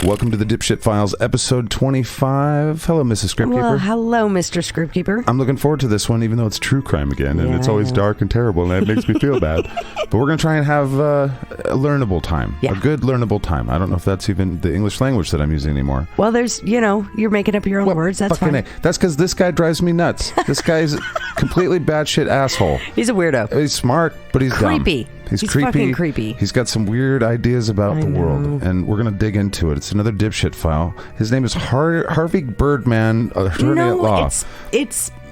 Welcome to the Dipshit Files, episode 25. Hello, Mrs. Scriptkeeper. Well, hello, Mr. Scriptkeeper. I'm looking forward to this one, even though it's true crime again, and it's always dark and terrible, and it makes me feel bad. But we're going to try and have a learnable time, a good learnable time. I don't know if that's even the English language that I'm using anymore. Well, there's, you're making up your own words. That's fine. That's because this guy drives me nuts. This guy's a completely batshit asshole. He's a weirdo. He's smart, but he's creepy. Dumb. He's creepy. Fucking creepy. He's got some weird ideas about the world, and we're going to dig into it. It's another dipshit file. His name is Harvey Birdman, attorney at law.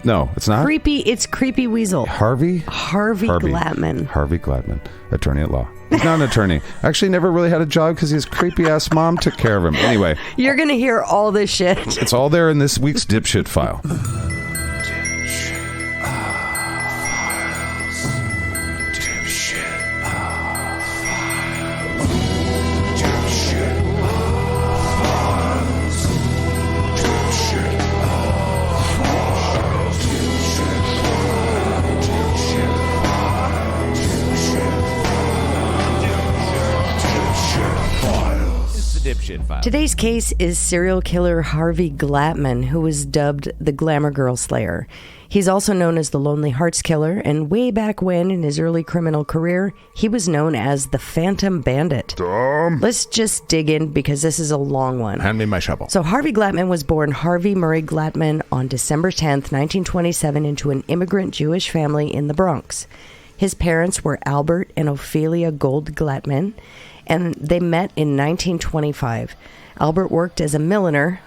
No, it's not. Creepy. It's Creepy Weasel. Harvey Glatman. Harvey Glatman, attorney at law. He's not an attorney. Actually, never really had a job because his creepy-ass mom took care of him. Anyway. You're going to hear all this shit. It's all there in this week's dipshit file. Today's case is serial killer Harvey Glatman, who was dubbed the Glamour Girl Slayer. He's also known as the Lonely Hearts Killer, and way back when, in his early criminal career, he was known as the Phantom Bandit. Let's just dig in, because this is a long one. Hand me my shovel. So Harvey Glatman was born Harvey Murray Glatman on December 10th, 1927, into an immigrant Jewish family in the Bronx. His parents were Albert and Ophelia Gold Glatman, and they met in 1925. Albert worked as a milliner.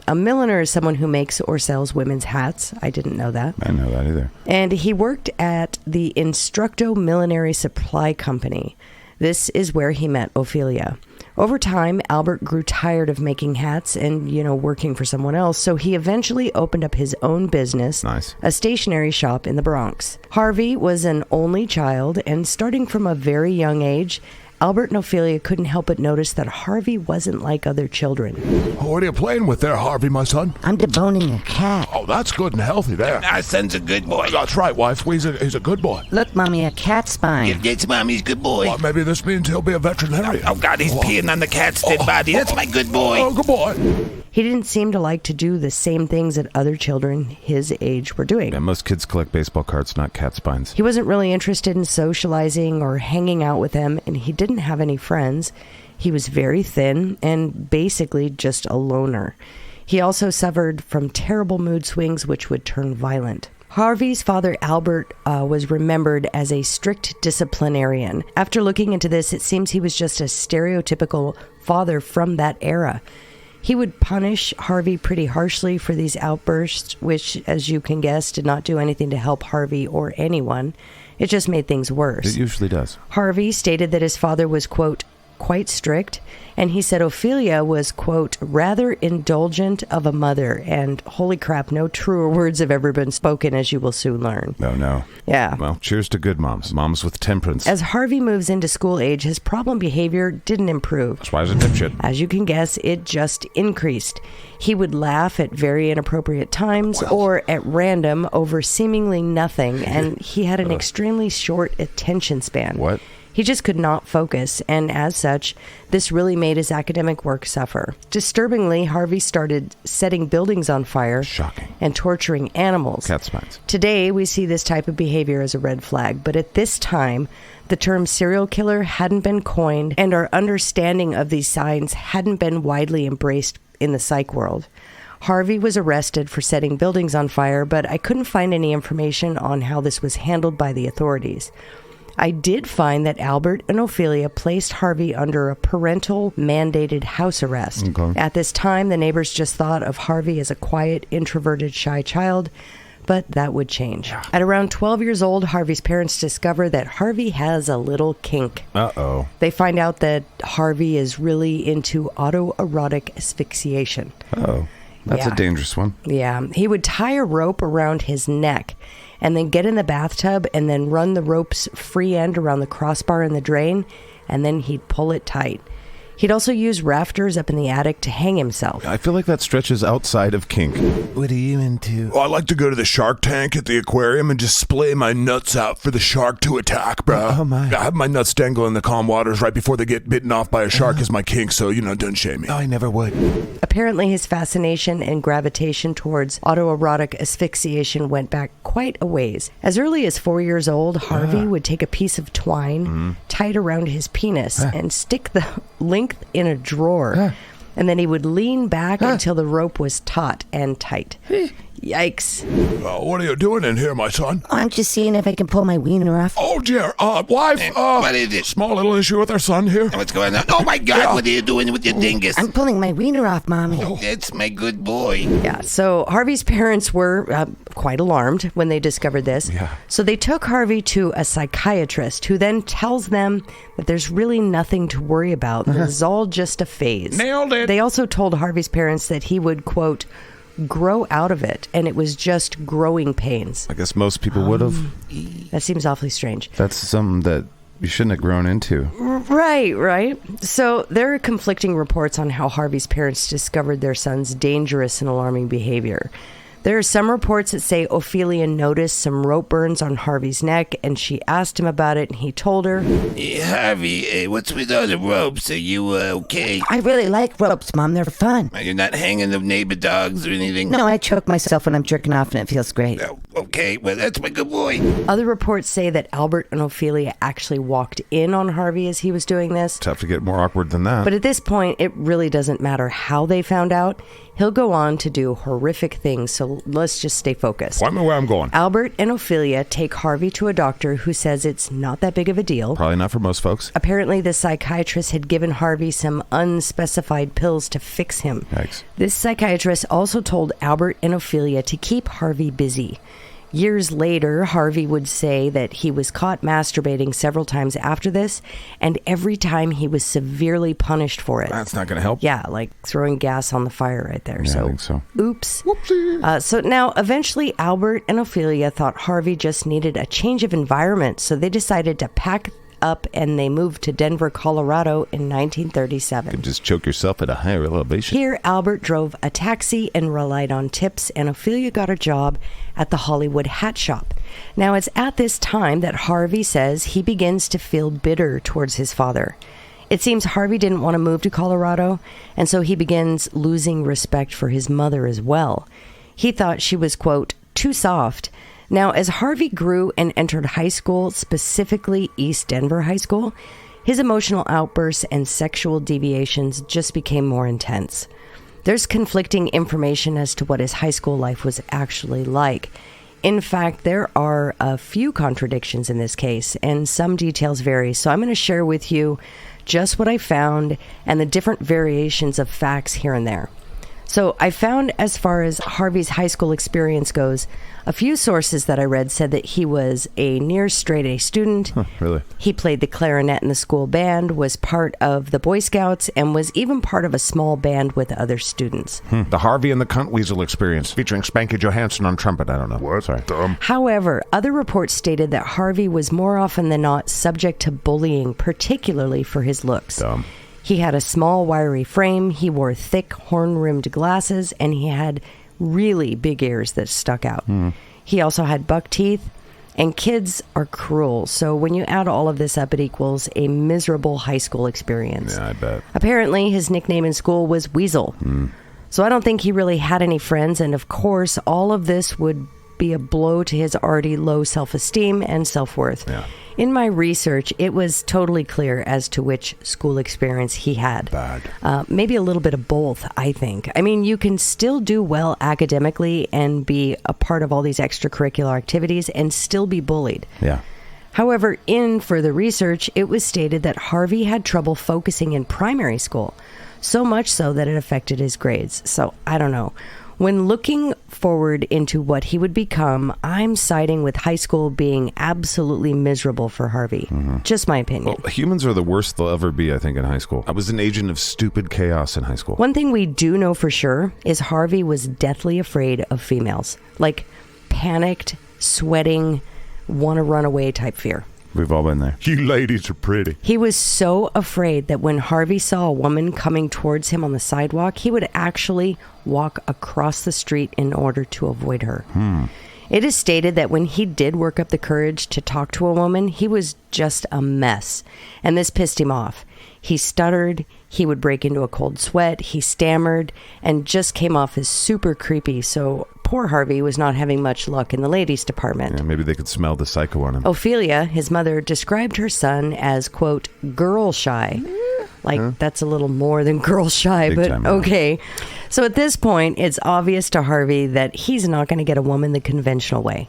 A milliner is someone who makes or sells women's hats. I didn't know that. I didn't know that either. And he worked at the Instructo Millinery Supply Company. This is where he met Ophelia. Over time, Albert grew tired of making hats and, working for someone else, so he eventually opened up his own business, a stationery shop in the Bronx. Harvey was an only child, and starting from a very young age, Albert and Ophelia couldn't help but notice that Harvey wasn't like other children. What are you playing with there, Harvey, my son? I'm deboning a cat. Oh, that's good and healthy there. Our son's a good boy. That's right, wife. He's a good boy. Look, Mommy, a cat spine. It's Mommy's good boy. Well, maybe this means he'll be a veterinarian. Oh, God, he's peeing on the cat's dead body. That's my good boy. Oh, good boy. He didn't seem to like to do the same things that other children his age were doing. Yeah, most kids collect baseball cards, not cat spines. He wasn't really interested in socializing or hanging out with them, and he didn't have any friends. He was very thin and basically just a loner. He also suffered from terrible mood swings, which would turn violent. Harvey's father, Albert, was remembered as a strict disciplinarian. After looking into this, it seems he was just a stereotypical father from that era. He would punish Harvey pretty harshly for these outbursts, which, as you can guess, did not do anything to help Harvey or anyone. It just made things worse. It usually does. Harvey stated that his father was, quote, quite strict, and he said Ophelia was, quote, rather indulgent of a mother, and holy crap, no truer words have ever been spoken, as you will soon learn. No. Yeah. Well, cheers to good moms. Moms with temperance. As Harvey moves into school age, his problem behavior didn't improve. That's why he's a dipshit. As you can guess, it just increased. He would laugh at very inappropriate times or at random over seemingly nothing, and he had an extremely short attention span. What? He just could not focus, and as such, this really made his academic work suffer. Disturbingly, Harvey started setting buildings on fire. Shocking. And torturing animals. Cat spines. Today, we see this type of behavior as a red flag, but at this time, the term serial killer hadn't been coined, and our understanding of these signs hadn't been widely embraced in the psych world. Harvey was arrested for setting buildings on fire, but I couldn't find any information on how this was handled by the authorities. I did find that Albert and Ophelia placed Harvey under a parental mandated house arrest. Okay. At this time, the neighbors just thought of Harvey as a quiet, introverted, shy child, but that would change. At around 12 years old, Harvey's parents discover that Harvey has a little kink. Uh-oh. They find out that Harvey is really into autoerotic asphyxiation. Uh-oh. That's a dangerous one. Yeah. He would tie a rope around his neck and then get in the bathtub and then run the rope's free end around the crossbar in the drain, and then he'd pull it tight. He'd also use rafters up in the attic to hang himself. I feel like that stretches outside of kink. What are you into? I like to go to the shark tank at the aquarium and just splay my nuts out for the shark to attack, bro. Oh, my. I have my nuts dangle in the calm waters right before they get bitten off by a shark is my kink, so, don't shame me. I never would. Apparently, his fascination and gravitation towards autoerotic asphyxiation went back quite a ways. As early as 4 years old, Harvey would take a piece of twine, tie it around his penis, and stick the length in a drawer. And then he would lean back until the rope was taut and tight. Yikes. What are you doing in here, my son? I'm just seeing if I can pull my wiener off. Oh, dear. Wife, What is it? small little issue with our son here. What's going on? Oh, my God. What are you doing with your dingus? I'm pulling my wiener off, Mommy. That's my good boy. Yeah, so Harvey's parents were quite alarmed when they discovered this. Yeah. So they took Harvey to a psychiatrist who then tells them that there's really nothing to worry about. This is all just a phase. Nailed it. They also told Harvey's parents that he would, quote, grow out of it, and it was just growing pains. I guess most people would have. That seems awfully strange. That's something that you shouldn't have grown into. Right. So there are conflicting reports on how Harvey's parents discovered their son's dangerous and alarming behavior. There are some reports that say Ophelia noticed some rope burns on Harvey's neck, and she asked him about it, and he told her. Hey, Harvey, what's with all the ropes? Are you okay? I really like ropes, Mom. They're fun. You're not hanging the neighbor dogs or anything? No, I choke myself when I'm jerking off, and it feels great. Oh, okay, well, that's my good boy. Other reports say that Albert and Ophelia actually walked in on Harvey as he was doing this. Tough to get more awkward than that. But at this point, it really doesn't matter how they found out. He'll go on to do horrific things, so let's just stay focused. Point me where I'm going. Albert and Ophelia take Harvey to a doctor who says it's not that big of a deal. Probably not for most folks. Apparently, the psychiatrist had given Harvey some unspecified pills to fix him. Yikes. This psychiatrist also told Albert and Ophelia to keep Harvey busy. Years later, Harvey would say that he was caught masturbating several times after this, and every time he was severely punished for it. That's not going to help. Yeah, like throwing gas on the fire right there. Yeah, I think so. Oops. So now, eventually, Albert and Ophelia thought Harvey just needed a change of environment, so they decided to pack up and they moved to Denver, Colorado in 1937. You can just choke yourself at a higher elevation. Here, Albert drove a taxi and relied on tips, and Ophelia got a job at the Hollywood hat shop. Now, it's at this time that Harvey says he begins to feel bitter towards his father. It seems Harvey didn't want to move to Colorado, and so he begins losing respect for his mother as well. He thought she was, quote, too soft. Now, as Harvey grew and entered high school, specifically East Denver High School, his emotional outbursts and sexual deviations just became more intense. There's conflicting information as to what his high school life was actually like. In fact, there are a few contradictions in this case, and some details vary. So I'm going to share with you just what I found and the different variations of facts here and there. So I found, as far as Harvey's high school experience goes, a few sources that I read said that he was a near straight-A student. Really? He played the clarinet in the school band, was part of the Boy Scouts, and was even part of a small band with other students. The Harvey and the Cunt Weasel experience, featuring Spanky Johansson on trumpet. I don't know. What? Sorry. However, other reports stated that Harvey was more often than not subject to bullying, particularly for his looks. Dumb. He had a small, wiry frame, he wore thick, horn-rimmed glasses, and he had really big ears that stuck out. He also had buck teeth, and kids are cruel, so when you add all of this up, it equals a miserable high school experience. Yeah, I bet. Apparently, his nickname in school was Weasel. So I don't think he really had any friends, and of course, all of this would be a blow to his already low self-esteem and self-worth. Yeah. In my research, it was totally clear as to which school experience he had. Bad. Maybe a little bit of both, I think. I mean, you can still do well academically and be a part of all these extracurricular activities and still be bullied. Yeah. However, in further research, it was stated that Harvey had trouble focusing in primary school, so much so that it affected his grades. So, I don't know. When looking forward into what he would become, I'm siding with high school being absolutely miserable for Harvey. Just my opinion. Well, humans are the worst they'll ever be, I think, in high school. I was an agent of stupid chaos in high school. One thing we do know for sure is Harvey was deathly afraid of females. Like panicked, sweating, want to run away type fear. We've all been there. You ladies are pretty. He was so afraid that when Harvey saw a woman coming towards him on the sidewalk, he would actually walk across the street in order to avoid her. It is stated that when he did work up the courage to talk to a woman, he was just a mess, and this pissed him off. He stuttered, he would break into a cold sweat, he stammered, and just came off as super creepy, so poor Harvey was not having much luck in the ladies' department. Yeah, maybe they could smell the psycho on him. Ophelia, his mother, described her son as, quote, girl shy. Like, that's a little more than girl shy, Big but time, okay. So at this point, it's obvious to Harvey that he's not going to get a woman the conventional way.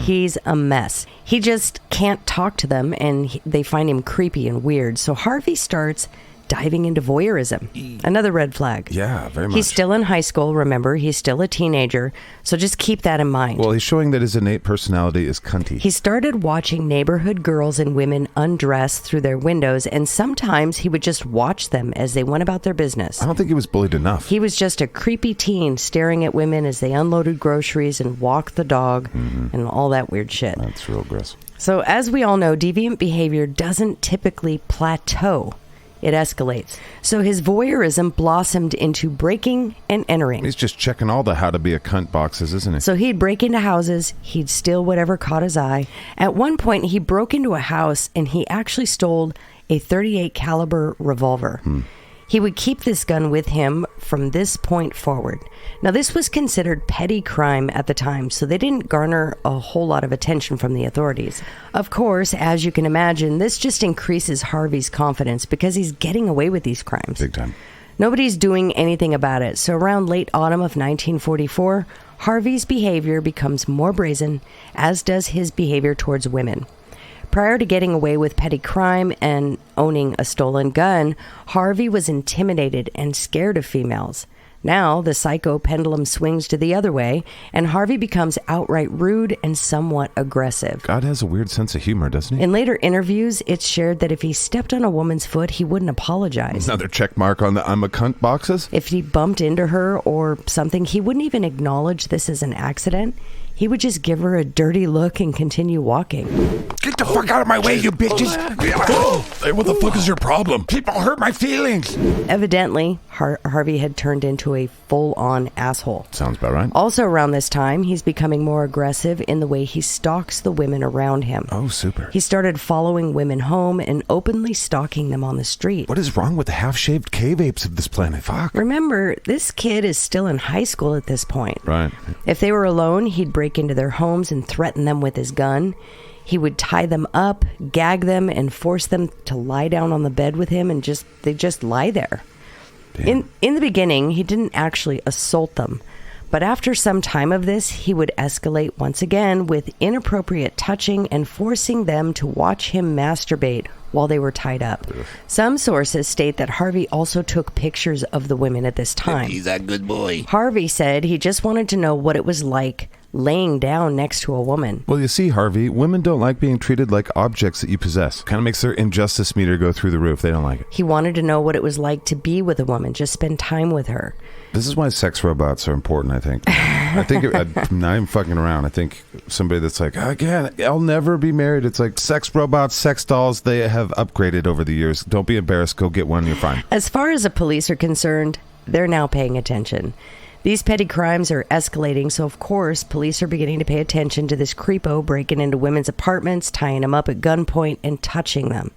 He's a mess. He just can't talk to them, and they find him creepy and weird. So Harvey starts diving into voyeurism. Another red flag. Yeah, very much. He's still in high school, remember. He's still a teenager. So just keep that in mind. Well, he's showing that his innate personality is cunty. He started watching neighborhood girls and women undress through their windows, and sometimes he would just watch them as they went about their business. I don't think he was bullied enough. He was just a creepy teen staring at women as they unloaded groceries and walked the dog and all that weird shit. That's real gross. So as we all know, deviant behavior doesn't typically plateau. It escalates. So his voyeurism blossomed into breaking and entering. He's just checking all the how to be a cunt boxes, isn't he? So he'd break into houses, he'd steal whatever caught his eye. At one point, he broke into a house and he actually stole a .38 caliber revolver. He would keep this gun with him from this point forward. Now, this was considered petty crime at the time, so they didn't garner a whole lot of attention from the authorities. Of course, as you can imagine, this just increases Harvey's confidence because he's getting away with these crimes. Big time. Nobody's doing anything about it, so around late autumn of 1944, Harvey's behavior becomes more brazen, as does his behavior towards women. Prior to getting away with petty crime and owning a stolen gun, Harvey was intimidated and scared of females. Now, the psycho pendulum swings to the other way, and Harvey becomes outright rude and somewhat aggressive. God has a weird sense of humor, doesn't he? In later interviews, it's shared that if he stepped on a woman's foot, he wouldn't apologize. Another check mark on the I'm a cunt boxes? If he bumped into her or something, he wouldn't even acknowledge this as an accident. He would just give her a dirty look and continue walking. Get the fuck out of my way, you bitches! Hey, what the fuck is your problem? People hurt my feelings! Evidently, Harvey had turned into a full-on asshole. Sounds about right. Also around this time, he's becoming more aggressive in the way he stalks the women around him. Oh, super. He started following women home and openly stalking them on the street. What is wrong with the half-shaved cave apes of this planet? Fuck. Remember, this kid is still in high school at this point. Right. If they were alone, he'd break into their homes and threaten them with his gun. He would tie them up, gag them, and force them to lie down on the bed with him, and they just lie there. In the beginning, he didn't actually assault them, but after some time of this, he would escalate once again with inappropriate touching and forcing them to watch him masturbate while they were tied up. Some sources state that Harvey also took pictures of the women at this time. He's a good boy. Harvey said he just wanted to know what it was like laying down next to a woman. Well, you see, Harvey, women don't like being treated like objects that you possess. Kind of makes their injustice meter go through the roof. They don't like it. He wanted to know what it was like to be with a woman, just spend time with her. This is why sex robots are important, I think. I'm not even fucking around. I think somebody that's like, again, I'll never be married. It's like sex robots, sex dolls, they have upgraded over the years. Don't be embarrassed. Go get one. You're fine. As far as the police are concerned, they're now paying attention. These petty crimes are escalating, so of course, police are beginning to pay attention to this creepo breaking into women's apartments, tying them up at gunpoint, and touching them.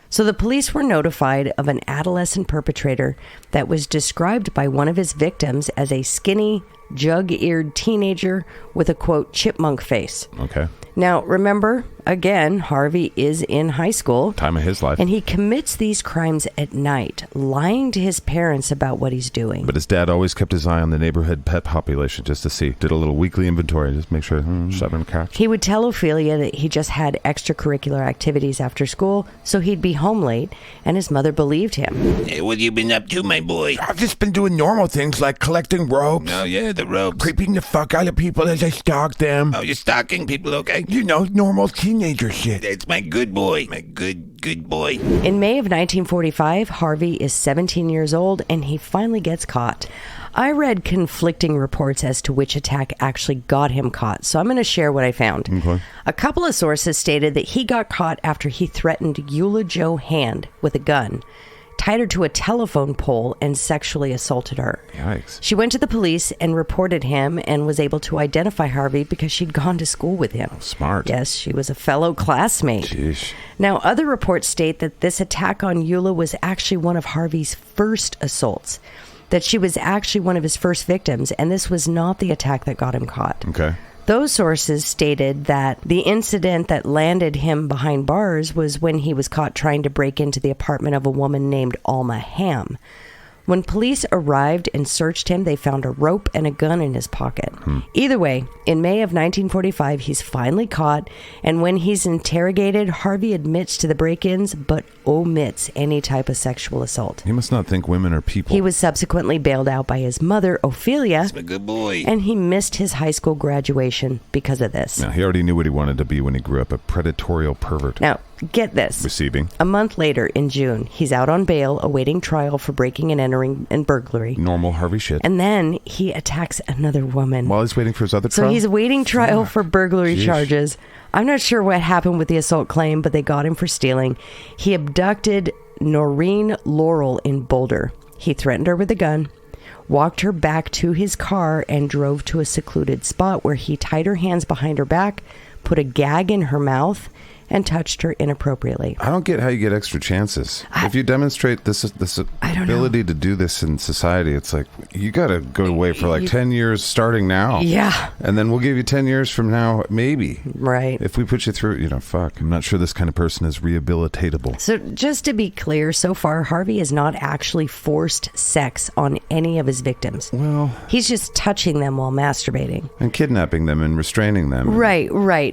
So the police were notified of an adolescent perpetrator that was described by one of his victims as a skinny, jug-eared teenager with a, quote, chipmunk face. Okay. Now, remember, again, Harvey is in high school. Time of his life. And he commits these crimes at night, lying to his parents about what he's doing. But his dad always kept his eye on the neighborhood pet population just to see. Did a little weekly inventory, just make sure, seven cats. He would tell Ophelia that he just had extracurricular activities after school, so he'd be home late, and his mother believed him. Hey, what you been up to, my boy? I've just been doing normal things like collecting ropes. Oh, yeah, the ropes. Creeping the fuck out of people as I stalk them. Oh, you're stalking people, okay? You know, normal teenager shit. It's my good boy. My good boy. In May of 1945, Harvey is 17 years old and he finally gets caught. I read conflicting reports as to which attack actually got him caught, so I'm going to share what I found. Okay. A couple of sources stated that he got caught after he threatened Eula Jo Hand with a gun, tied her to a telephone pole, and sexually assaulted her. Yikes. She went to the police and reported him and was able to identify Harvey because she'd gone to school with him. Smart. Yes, she was a fellow classmate. Jeez. Now, other reports state that this attack on Eula was actually one of Harvey's first assaults, that she was actually one of his first victims, and this was not the attack that got him caught. Okay. Those sources stated that the incident that landed him behind bars was when he was caught trying to break into the apartment of a woman named Alma Ham. When police arrived and searched him, they found a rope and a gun in his pocket. Either way, in May of 1945, he's finally caught, and when he's interrogated, Harvey admits to the break-ins, but omits any type of sexual assault. He must not think women are people. He was subsequently bailed out by his mother, Ophelia, It's my good boy. and he missed his high school graduation because of this. Now, he already knew what he wanted to be when he grew up, a predatorial pervert. Now, get this. Receiving. A month later, in June, he's out on bail awaiting trial for breaking and entering and burglary. Normal Harvey shit. And then he attacks another woman. While he's waiting for his other So trial? he's awaiting trial for burglary Jeez. charges. I'm not sure what happened with the assault claim, but they got him for stealing. He abducted Noreen Laurel in Boulder. He threatened her with a gun, walked her back to his car, and drove to a secluded spot where he tied her hands behind her back, put a gag in her mouth, and touched her inappropriately. I don't get how you get extra chances. If you demonstrate this I don't ability to do this in society, it's like, you got to go away for like 10 years starting now. Yeah. And then we'll give you 10 years from now, maybe. Right. If we put you through, fuck. I'm not sure this kind of person is rehabilitatable. So just to be clear, so far, Harvey has not actually forced sex on any of his victims. Well, He's just touching them while masturbating. and kidnapping them and restraining them. Right.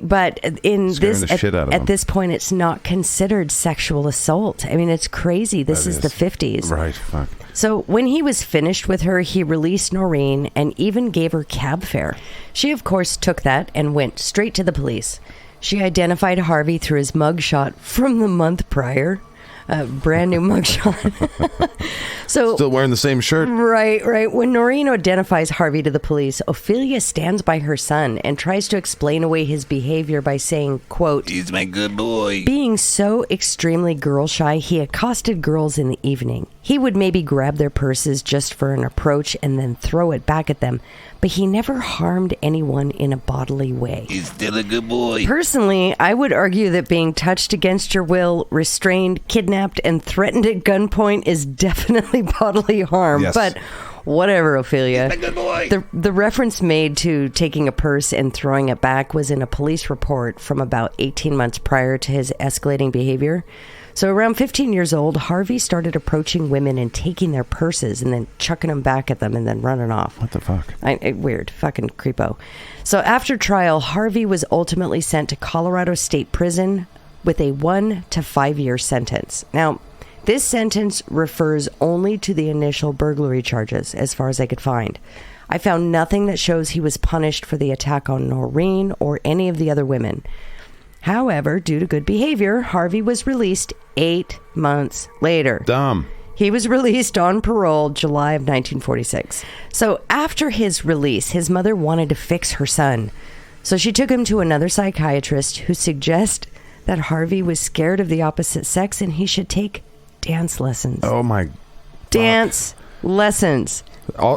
But in Scaring this the shit out of them. at this point, it's not considered sexual assault. I mean, it's crazy. This That is the 50s. Right, fuck. So when he was finished with her, he released Noreen and even gave her cab fare. She, of course, took that and went straight to the police. She identified Harvey through his mugshot from the month prior. A brand new mugshot. So Still wearing the same shirt. Right. When Noreen identifies Harvey to the police, Ophelia stands by her son and tries to explain away his behavior by saying, quote, He's my good boy. being so extremely girl shy, he accosted girls in the evening. He would maybe grab their purses just for an approach and then throw it back at them, but he never harmed anyone in a bodily way. He's still a good boy. Personally, I would argue that being touched against your will, restrained, kidnapped, and threatened at gunpoint is definitely bodily harm. Yes. But whatever, Ophelia. My good boy. The reference made to taking a purse and throwing it back was in a police report from about 18 months prior to his escalating behavior. So around 15 years old, Harvey started approaching women and taking their purses and then chucking them back at them and then running off. What the fuck? Weird. Fucking creepo. So after trial, Harvey was ultimately sent to Colorado State Prison with a 1 to 5 year sentence. Now, this sentence refers only to the initial burglary charges, as far as I could find. I found nothing that shows he was punished for the attack on Noreen or any of the other women. However, due to good behavior, Harvey was released 8 months later. Dumb. He was released on parole July of 1946. So after his release, his mother wanted to fix her son. So she took him to another psychiatrist who suggested that Harvey was scared of the opposite sex and he should take dance lessons. Oh my. Dance lessons.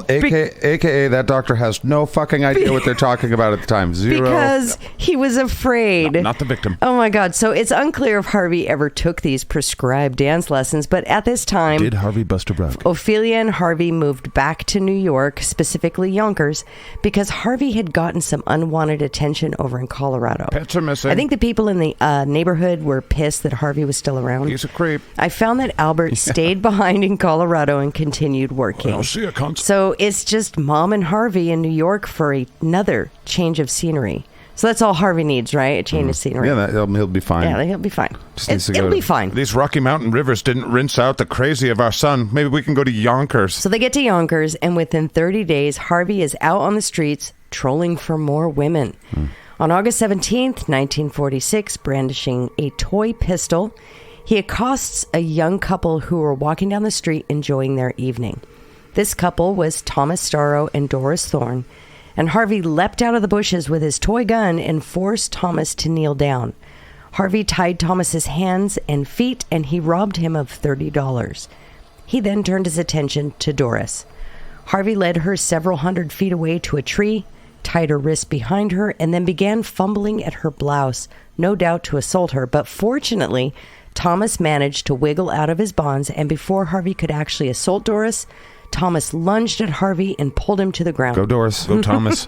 AKA that doctor has no fucking idea what they're talking about at the time. Zero. Because he was afraid. No, not the victim. Oh my God. So it's unclear if Harvey ever took these prescribed dance lessons, but at this time, Did Harvey bust a rug? Ophelia and Harvey moved back to New York, specifically Yonkers, because Harvey had gotten some unwanted attention over in Colorado. Pets are missing. I think the people in the neighborhood were pissed that Harvey was still around. He's a creep. I found that Albert stayed behind in Colorado and continued working. I'll see you, cunt. So it's just Mom and Harvey in New York for another change of scenery. So that's all Harvey needs, right? A change of scenery. Yeah, he'll be fine. Yeah, he'll be fine. Just needs to It'll go be fine. These Rocky Mountain rivers didn't rinse out the crazy of our son. Maybe we can go to Yonkers. So they get to Yonkers, and within 30 days, Harvey is out on the streets trolling for more women. On August 17th, 1946, brandishing a toy pistol, he accosts a young couple who were walking down the street enjoying their evening. This couple was Thomas Starrow and Doris Thorne, and Harvey leapt out of the bushes with his toy gun and forced Thomas to kneel down. Harvey tied Thomas's hands and feet, and he robbed him of $30. He then turned his attention to Doris. Harvey led her several hundred feet away to a tree, tied her wrists behind her, and then began fumbling at her blouse, no doubt to assault her. But fortunately, Thomas managed to wiggle out of his bonds, and before Harvey could actually assault Doris, Thomas lunged at Harvey and pulled him to the ground. Go Doris. Go Thomas.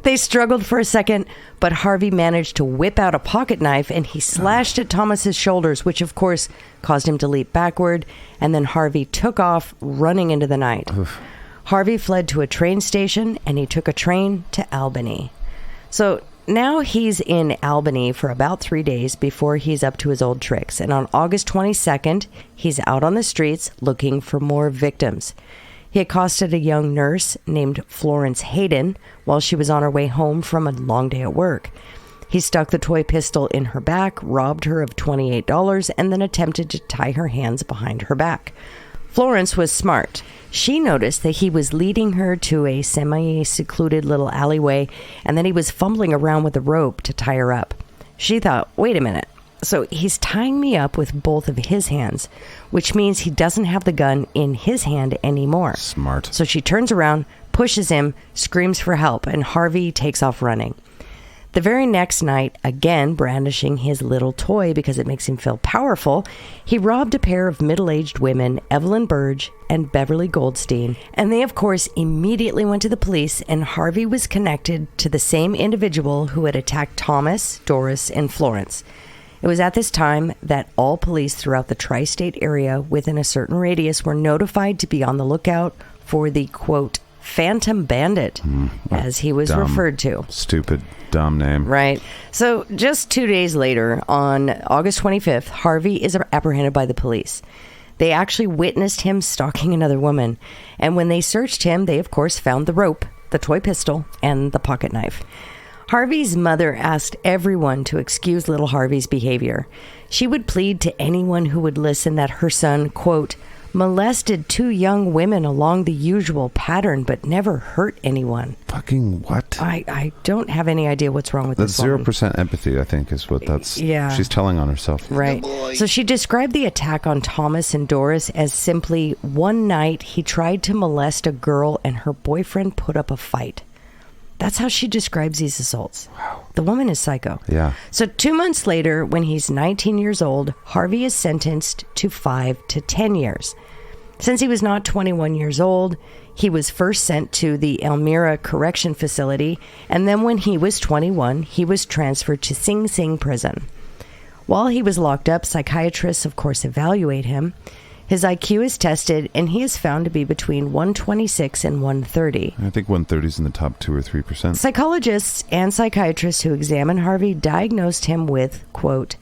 They struggled for a second, but Harvey managed to whip out a pocket knife, and he slashed at Thomas's shoulders, which of course caused him to leap backward, and then Harvey took off, running into the night. Harvey fled to a train station, and he took a train to Albany. So now he's in Albany for about 3 days before he's up to his old tricks, and on August 22nd, he's out on the streets looking for more victims. He accosted a young nurse named Florence Hayden while she was on her way home from a long day at work. He stuck the toy pistol in her back, robbed her of $28, and then attempted to tie her hands behind her back. Florence was smart. She noticed that he was leading her to a semi-secluded little alleyway, and then he was fumbling around with a rope to tie her up. She thought, wait a minute. So he's tying me up with both of his hands, which means he doesn't have the gun in his hand anymore. Smart. So she turns around, pushes him, screams for help, and Harvey takes off running. The very next night, again brandishing his little toy because it makes him feel powerful, he robbed a pair of middle-aged women, Evelyn Burge and Beverly Goldstein, and they, of course, immediately went to the police, and Harvey was connected to the same individual who had attacked Thomas, Doris, and Florence. It was at this time that all police throughout the tri-state area within a certain radius were notified to be on the lookout for the, quote, Phantom Bandit, as he was referred to. Stupid, dumb name. Right. So just 2 days later, on August 25th, Harvey is apprehended by the police. They actually witnessed him stalking another woman. And when they searched him, they, of course, found the rope, the toy pistol, and the pocket knife. Harvey's mother asked everyone to excuse little Harvey's behavior. She would plead to anyone who would listen that her son, quote, molested 2 young women along the usual pattern, but never hurt anyone. Fucking what? I don't have any idea what's wrong with That's this woman. 0% empathy, I think, is what that's... Yeah. She's telling on herself. Right. So she described the attack on Thomas and Doris as simply, one night he tried to molest a girl and her boyfriend put up a fight. That's how she describes these assaults. Wow. The woman is psycho. Yeah. So 2 months later, when he's 19 years old, Harvey is sentenced to 5 to 10 years. Since he was not 21 years old, he was first sent to the Elmira Correction Facility, and then when he was 21, he was transferred to Sing Sing Prison. While he was locked up, psychiatrists, of course, evaluate him. His IQ is tested, and he is found to be between 126 and 130. I think 130 is in the top 2 or 3%. Psychologists and psychiatrists who examined Harvey diagnosed him with, quote,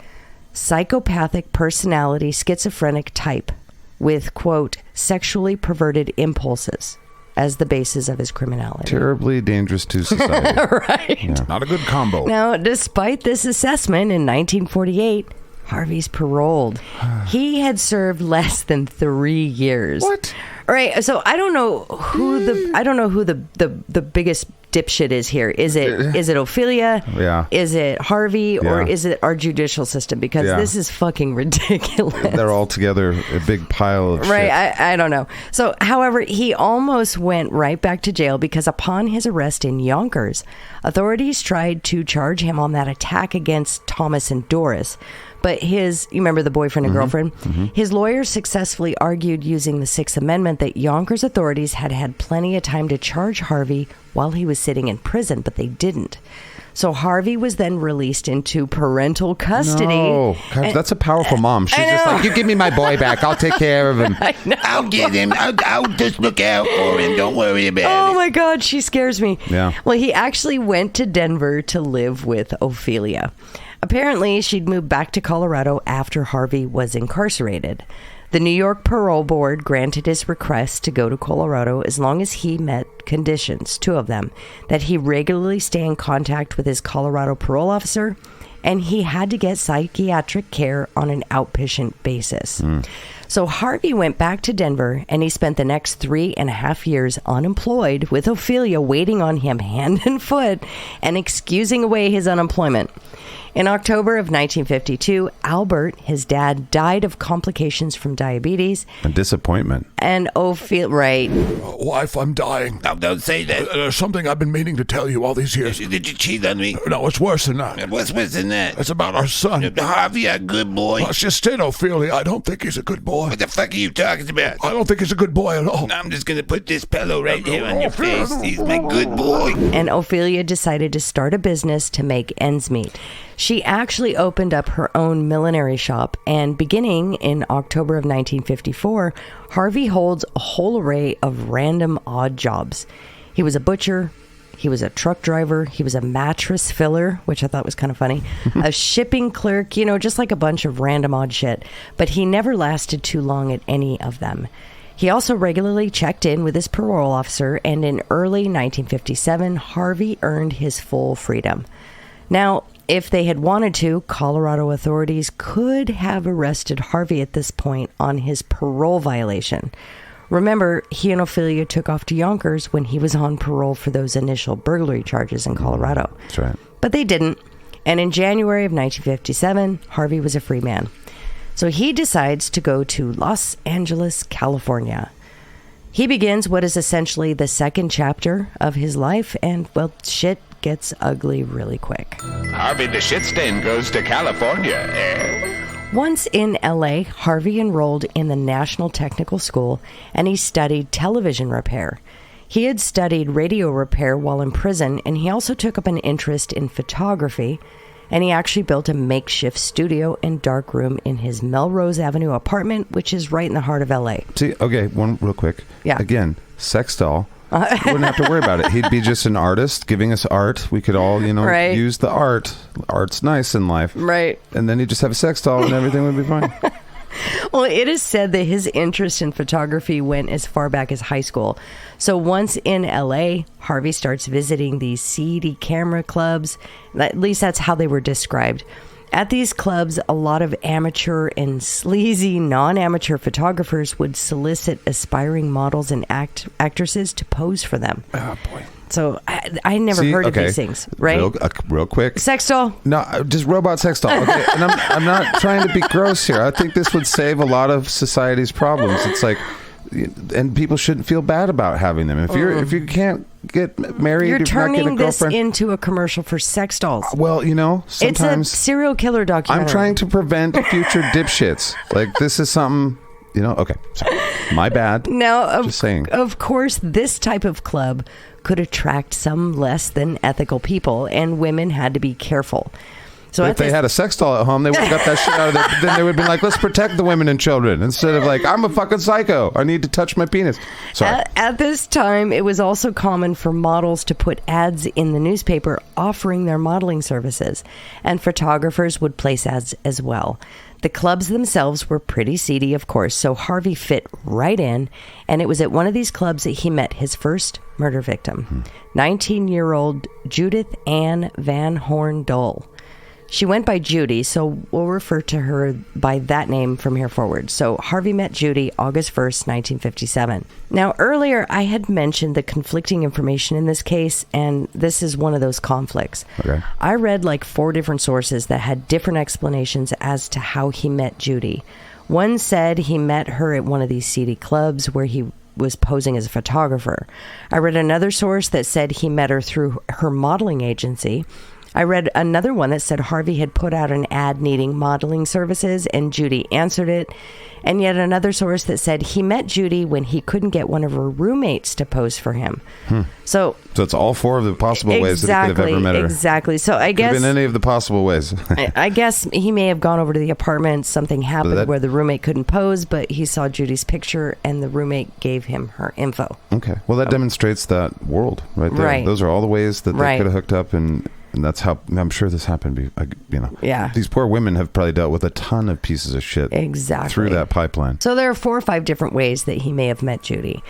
psychopathic personality schizophrenic type with, quote, sexually perverted impulses as the basis of his criminality. Terribly dangerous to society. Right. Yeah. Not a good combo. Now, despite this assessment in 1948, Harvey's paroled. He had served less than 3 years. What? All right, so I don't know who the biggest dipshit is here. Is it Ophelia? Yeah. Is it Harvey? Or Yeah. is it our judicial system? Because this is fucking ridiculous. They're all together, a big pile of Right, shit. I don't know. So, however, he almost went right back to jail because upon his arrest in Yonkers, authorities tried to charge him on that attack against Thomas and Doris. But you remember the boyfriend and girlfriend? His lawyers successfully argued using the Sixth Amendment that Yonkers authorities had had plenty of time to charge Harvey while he was sitting in prison, but they didn't. So Harvey was then released into parental custody. No. God, that's a powerful mom. She's just like, you give me my boy back. I'll take care of him. I'll get him. I'll just look out for him. Don't worry about it. Oh my God, she scares me. Yeah. Well, he actually went to Denver to live with Ophelia. Apparently, she'd moved back to Colorado after Harvey was incarcerated. The New York Parole Board granted his request to go to Colorado as long as he met conditions, 2 of them, that he regularly stay in contact with his Colorado parole officer, and he had to get psychiatric care on an outpatient basis. So Harvey went back to Denver, and he spent the next 3.5 years unemployed with Ophelia waiting on him hand and foot and excusing away his unemployment. In October of 1952, Albert, his dad, died of complications from diabetes. And disappointment. And Ophelia, right. Wife, I'm dying. No, don't say that. There's something I've been meaning to tell you all these years. Did you cheat on me? No, it's worse than that. What's worse than that? It's about our son. Harvey, a good boy. It's just it, Ophelia. I don't think he's a good boy. What the fuck are you talking about? I don't think he's a good boy at all. I'm just gonna put this pillow right here on your face. He's my good boy. And Ophelia decided to start a business to make ends meet. She actually opened up her own millinery shop, and beginning in October of 1954, Harvey holds a whole array of random odd jobs. He was a butcher, he was a truck driver, he was a mattress filler, which I thought was kind of funny, a shipping clerk, just like a bunch of random odd shit. But he never lasted too long at any of them. He also regularly checked in with his parole officer, and in early 1957, Harvey earned his full freedom. Now, if they had wanted to, Colorado authorities could have arrested Harvey at this point on his parole violation. Remember, he and Ophelia took off to Yonkers when he was on parole for those initial burglary charges in Colorado. That's right. But they didn't. And in January of 1957, Harvey was a free man. So he decides to go to Los Angeles, California. He begins what is essentially the second chapter of his life, and, well, shit gets ugly really quick. Harvey the shit stain goes to California. Once in LA, Harvey enrolled in the National Technical School, and he studied television repair. He had studied radio repair while in prison, and he also took up an interest in photography, and he actually built a makeshift studio and darkroom in his Melrose Avenue apartment, which is right in the heart of LA. See, okay, one real quick. Yeah. Again, sex doll. Wouldn't have to worry about it. He'd be just an artist giving us art. We could all, Right. use the art. Art's nice in life. Right. And then he'd just have a sex doll and everything would be fine. Well, it is said that his interest in photography went as far back as high school. So once in LA, Harvey starts visiting these seedy camera clubs. At least that's how they were described. At these clubs, a lot of amateur and sleazy non-amateur photographers would solicit aspiring models and actresses to pose for them. Oh, boy. So I never heard of these things, right? Real quick. Sex doll? No, just robot sex doll. Okay, and I'm not trying to be gross here. I think this would save a lot of society's problems. It's like, and people shouldn't feel bad about having them. If you can't get married, you're not turning getting a this girlfriend. into a commercial for sex dolls. Well, It's a sometimes serial killer documentary. I'm trying to prevent future dipshits. Like, this is something, okay, sorry. My bad. Now, Just saying. Of course, this type of club could attract some less than ethical people, and women had to be careful. So if they had a sex doll at home, they would have got that shit out of there. Then they would have been like, let's protect the women and children. Instead of like, I'm a fucking psycho. I need to touch my penis. Sorry. At this time, it was also common for models to put ads in the newspaper offering their modeling services, and photographers would place ads as well. The clubs themselves were pretty seedy, of course, so Harvey fit right in, and it was at one of these clubs that he met his first murder victim, 19-year-old Judith Ann Van Horn Dole. She went by Judy, so we'll refer to her by that name from here forward. So Harvey met Judy August 1st, 1957. Now, earlier I had mentioned the conflicting information in this case, and this is one of those conflicts. Okay. I read like 4 different sources that had different explanations as to how he met Judy. One said he met her at one of these seedy clubs where he was posing as a photographer. I read another source that said he met her through her modeling agency. I read another one that said Harvey had put out an ad needing modeling services and Judy answered it. And yet another source that said he met Judy when he couldn't get one of her roommates to pose for him. So it's all four of the possible ways that he could have ever met her. Exactly. So I guess... Could have been any of the possible ways. I guess he may have gone over to the apartment. Something happened where the roommate couldn't pose, but he saw Judy's picture and the roommate gave him her info. Okay. Well, that demonstrates that world right there. Right. Those are all the ways that they could have hooked up, and that's how I'm sure this happened. Yeah. These poor women have probably dealt with a ton of pieces of shit through that pipeline. So there are 4 or 5 different ways that he may have met Judy.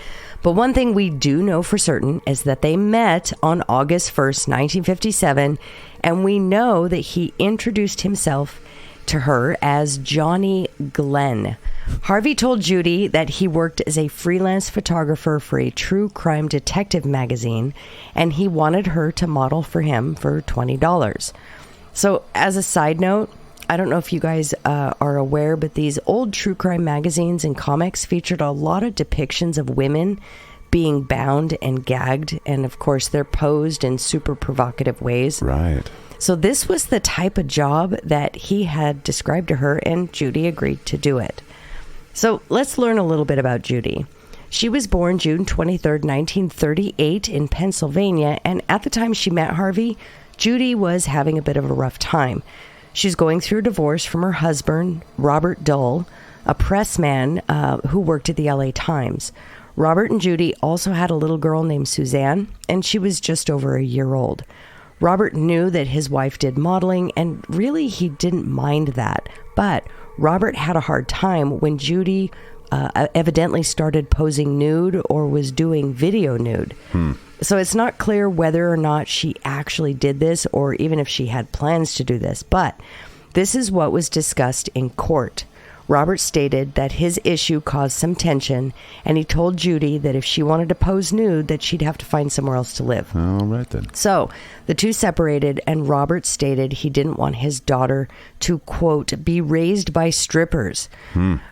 But one thing we do know for certain is that they met on August 1st, 1957, and we know that he introduced himself to her as Johnny Glenn. Harvey told Judy that he worked as a freelance photographer for a true crime detective magazine, and he wanted her to model for him for $20. So as a side note, I don't know if you guys are aware, but these old true crime magazines and comics featured a lot of depictions of women being bound and gagged, and of course they're posed in super provocative ways. Right. So this was the type of job that he had described to her, and Judy agreed to do it. So let's learn a little bit about Judy. She was born June 23rd, 1938 in Pennsylvania, and at the time she met Harvey, Judy was having a bit of a rough time. She's going through a divorce from her husband, Robert Dull, a pressman who worked at the LA Times. Robert and Judy also had a little girl named Suzanne, and she was just over a year old. Robert knew that his wife did modeling, and really he didn't mind that. But Robert had a hard time when Judy evidently started posing nude or was doing video nude. So it's not clear whether or not she actually did this or even if she had plans to do this. But this is what was discussed in court. Robert stated that his issue caused some tension, and he told Judy that if she wanted to pose nude, that she'd have to find somewhere else to live. All right, then. So the two separated, and Robert stated he didn't want his daughter to, quote, be raised by strippers.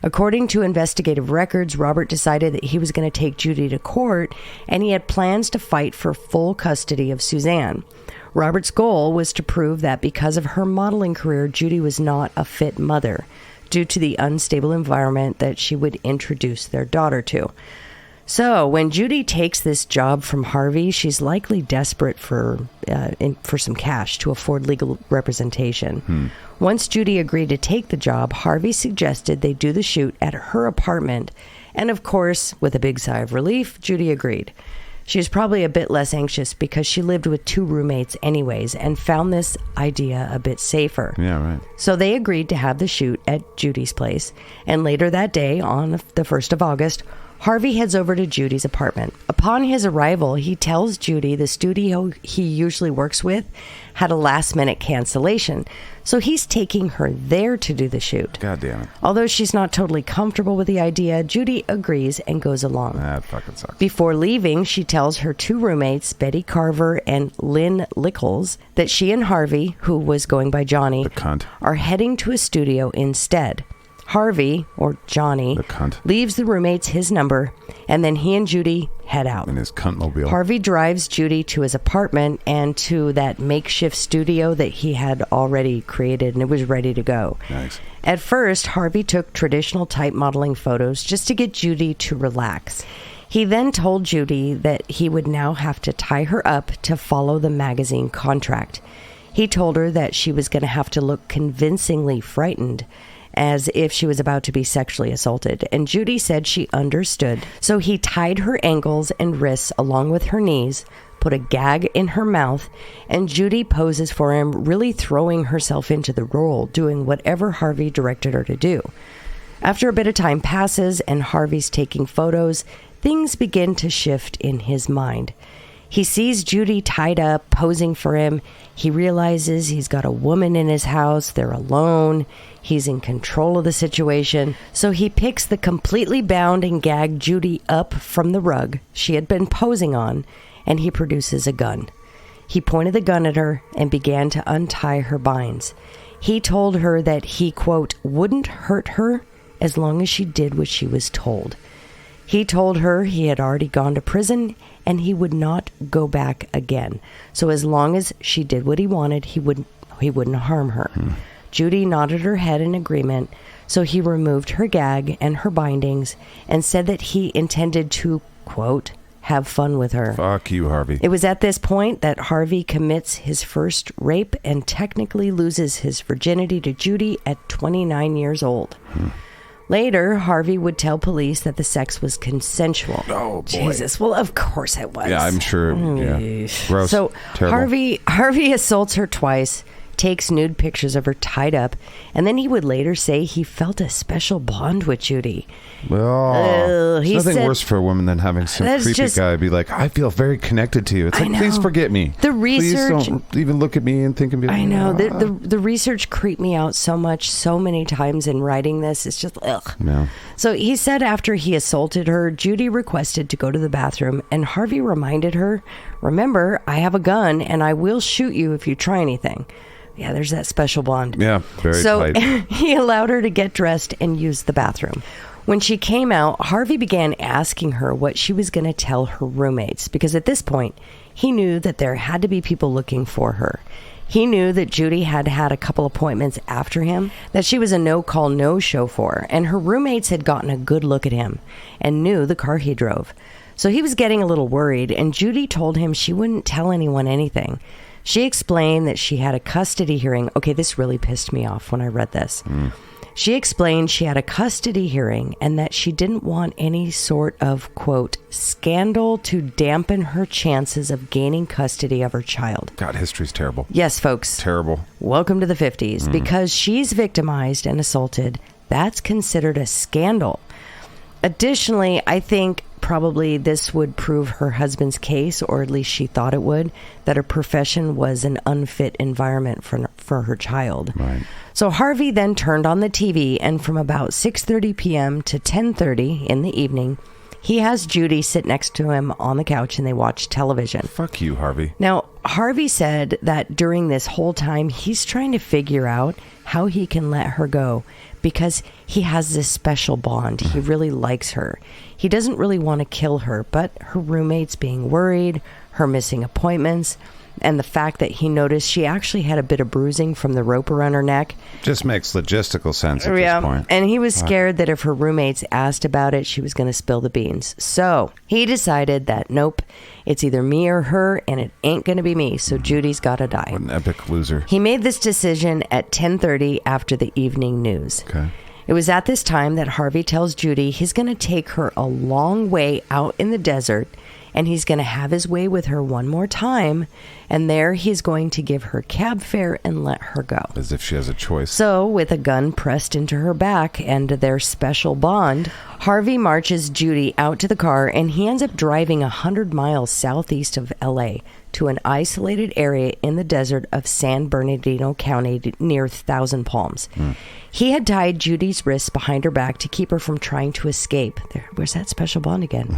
According to investigative records, Robert decided that he was going to take Judy to court, and he had plans to fight for full custody of Suzanne. Robert's goal was to prove that because of her modeling career, Judy was not a fit mother, due to the unstable environment that she would introduce their daughter to. So when Judy takes this job from Harvey, she's likely desperate for some cash to afford legal representation. Once Judy agreed to take the job, Harvey suggested they do the shoot at her apartment. And of course, with a big sigh of relief, Judy agreed. She was probably a bit less anxious because she lived with 2 roommates anyways and found this idea a bit safer. Yeah, right. So they agreed to have the shoot at Judy's place. And later that day, on the 1st of August, Harvey heads over to Judy's apartment. Upon his arrival, he tells Judy the studio he usually works with had a last-minute cancellation. So he's taking her there to do the shoot. God damn it. Although she's not totally comfortable with the idea, Judy agrees and goes along. That fucking sucks. Before leaving, she tells her 2 roommates, Betty Carver and Lynn Lickles, that she and Harvey, who was going by Johnny, The cunt. are heading to a studio instead. Harvey, or Johnny, The cunt. leaves the roommates his number, and then he and Judy head out. In his cunt-mobile. Harvey drives Judy to his apartment and to that makeshift studio that he had already created, and it was ready to go. Nice. At first, Harvey took traditional type modeling photos just to get Judy to relax. He then told Judy that he would now have to tie her up to follow the magazine contract. He told her that she was going to have to look convincingly frightened, as if she was about to be sexually assaulted, and Judy said she understood. So he tied her ankles and wrists along with her knees, put a gag in her mouth, and Judy poses for him, really throwing herself into the role, doing whatever Harvey directed her to do. After a bit of time passes and Harvey's taking photos, things begin to shift in his mind. He sees Judy tied up, posing for him. He realizes he's got a woman in his house. They're alone. He's in control of the situation. So he picks the completely bound and gagged Judy up from the rug she had been posing on, and he produces a gun. He pointed the gun at her and began to untie her binds. He told her that he, quote, wouldn't hurt her as long as she did what she was told. He told her he had already gone to prison and he would not go back again. So as long as she did what he wanted, he wouldn't harm her. Judy nodded her head in agreement, so he removed her gag and her bindings and said that he intended to, quote, have fun with her. Fuck you, Harvey. It was at this point that Harvey commits his first rape and technically loses his virginity to Judy at 29 years old. Later, Harvey would tell police that the sex was consensual. Oh, boy. Jesus. Well, of course it was. Yeah, I'm sure. Yeah. Gross. So Terrible. Harvey assaults her twice, takes nude pictures of her tied up, and then he would later say he felt a special bond with Judy. Well, he there's nothing said- worse for a woman than having some That's creepy just- guy be like, I feel very connected to you. It's I like, please know. forget me. The research- Please don't even look at me and think of me. I know. The research creeped me out so much, so many times in writing this. It's just, ugh. No. So he said after he assaulted her, Judy requested to go to the bathroom, and Harvey reminded her, remember, I have a gun, and I will shoot you if you try anything. Yeah, there's that special bond. Yeah, very So tight. he allowed her to get dressed and use the bathroom. When she came out, Harvey began asking her what she was going to tell her roommates, because at this point, he knew that there had to be people looking for her. He knew that Judy had had a couple appointments after him that she was a no-call, no-show for, and her roommates had gotten a good look at him and knew the car he drove. So he was getting a little worried, and Judy told him she wouldn't tell anyone anything. She explained that she had a custody hearing. Okay, this really pissed me off when I read this. She explained she had a custody hearing and that she didn't want any sort of, quote, scandal to dampen her chances of gaining custody of her child. God, history's terrible. Yes, folks. Terrible. Welcome to the 50s. Because she's victimized and assaulted, that's considered a scandal. Additionally, I think probably this would prove her husband's case, or at least she thought it would, that her profession was an unfit environment for her child. Right. So Harvey then turned on the TV, and from about 6:30 p.m. to 10:30 in the evening, he has Judy sit next to him on the couch and they watch television. Fuck you, Harvey. Now, Harvey said that during this whole time, he's trying to figure out how he can let her go because he has this special bond. He really likes her. He doesn't really want to kill her, but her roommates being worried, her missing appointments, and the fact that he noticed she actually had a bit of bruising from the rope around her neck. Just makes logistical sense at this point. And he was scared that if her roommates asked about it, she was going to spill the beans. So he decided that, nope, it's either me or her, and it ain't going to be me. So Judy's got to die. What an epic loser. He made this decision at 10:30 after the evening news. Okay. It was at this time that Harvey tells Judy he's going to take her a long way out in the desert, and he's going to have his way with her one more time, and there he's going to give her cab fare and let her go. As if she has a choice. So, with a gun pressed into her back and their special bond, Harvey marches Judy out to the car, and he ends up driving 100 miles southeast of L.A. to an isolated area in the desert of San Bernardino County near Thousand Palms. He had tied Judy's wrists behind her back to keep her from trying to escape. Where's that special bond again?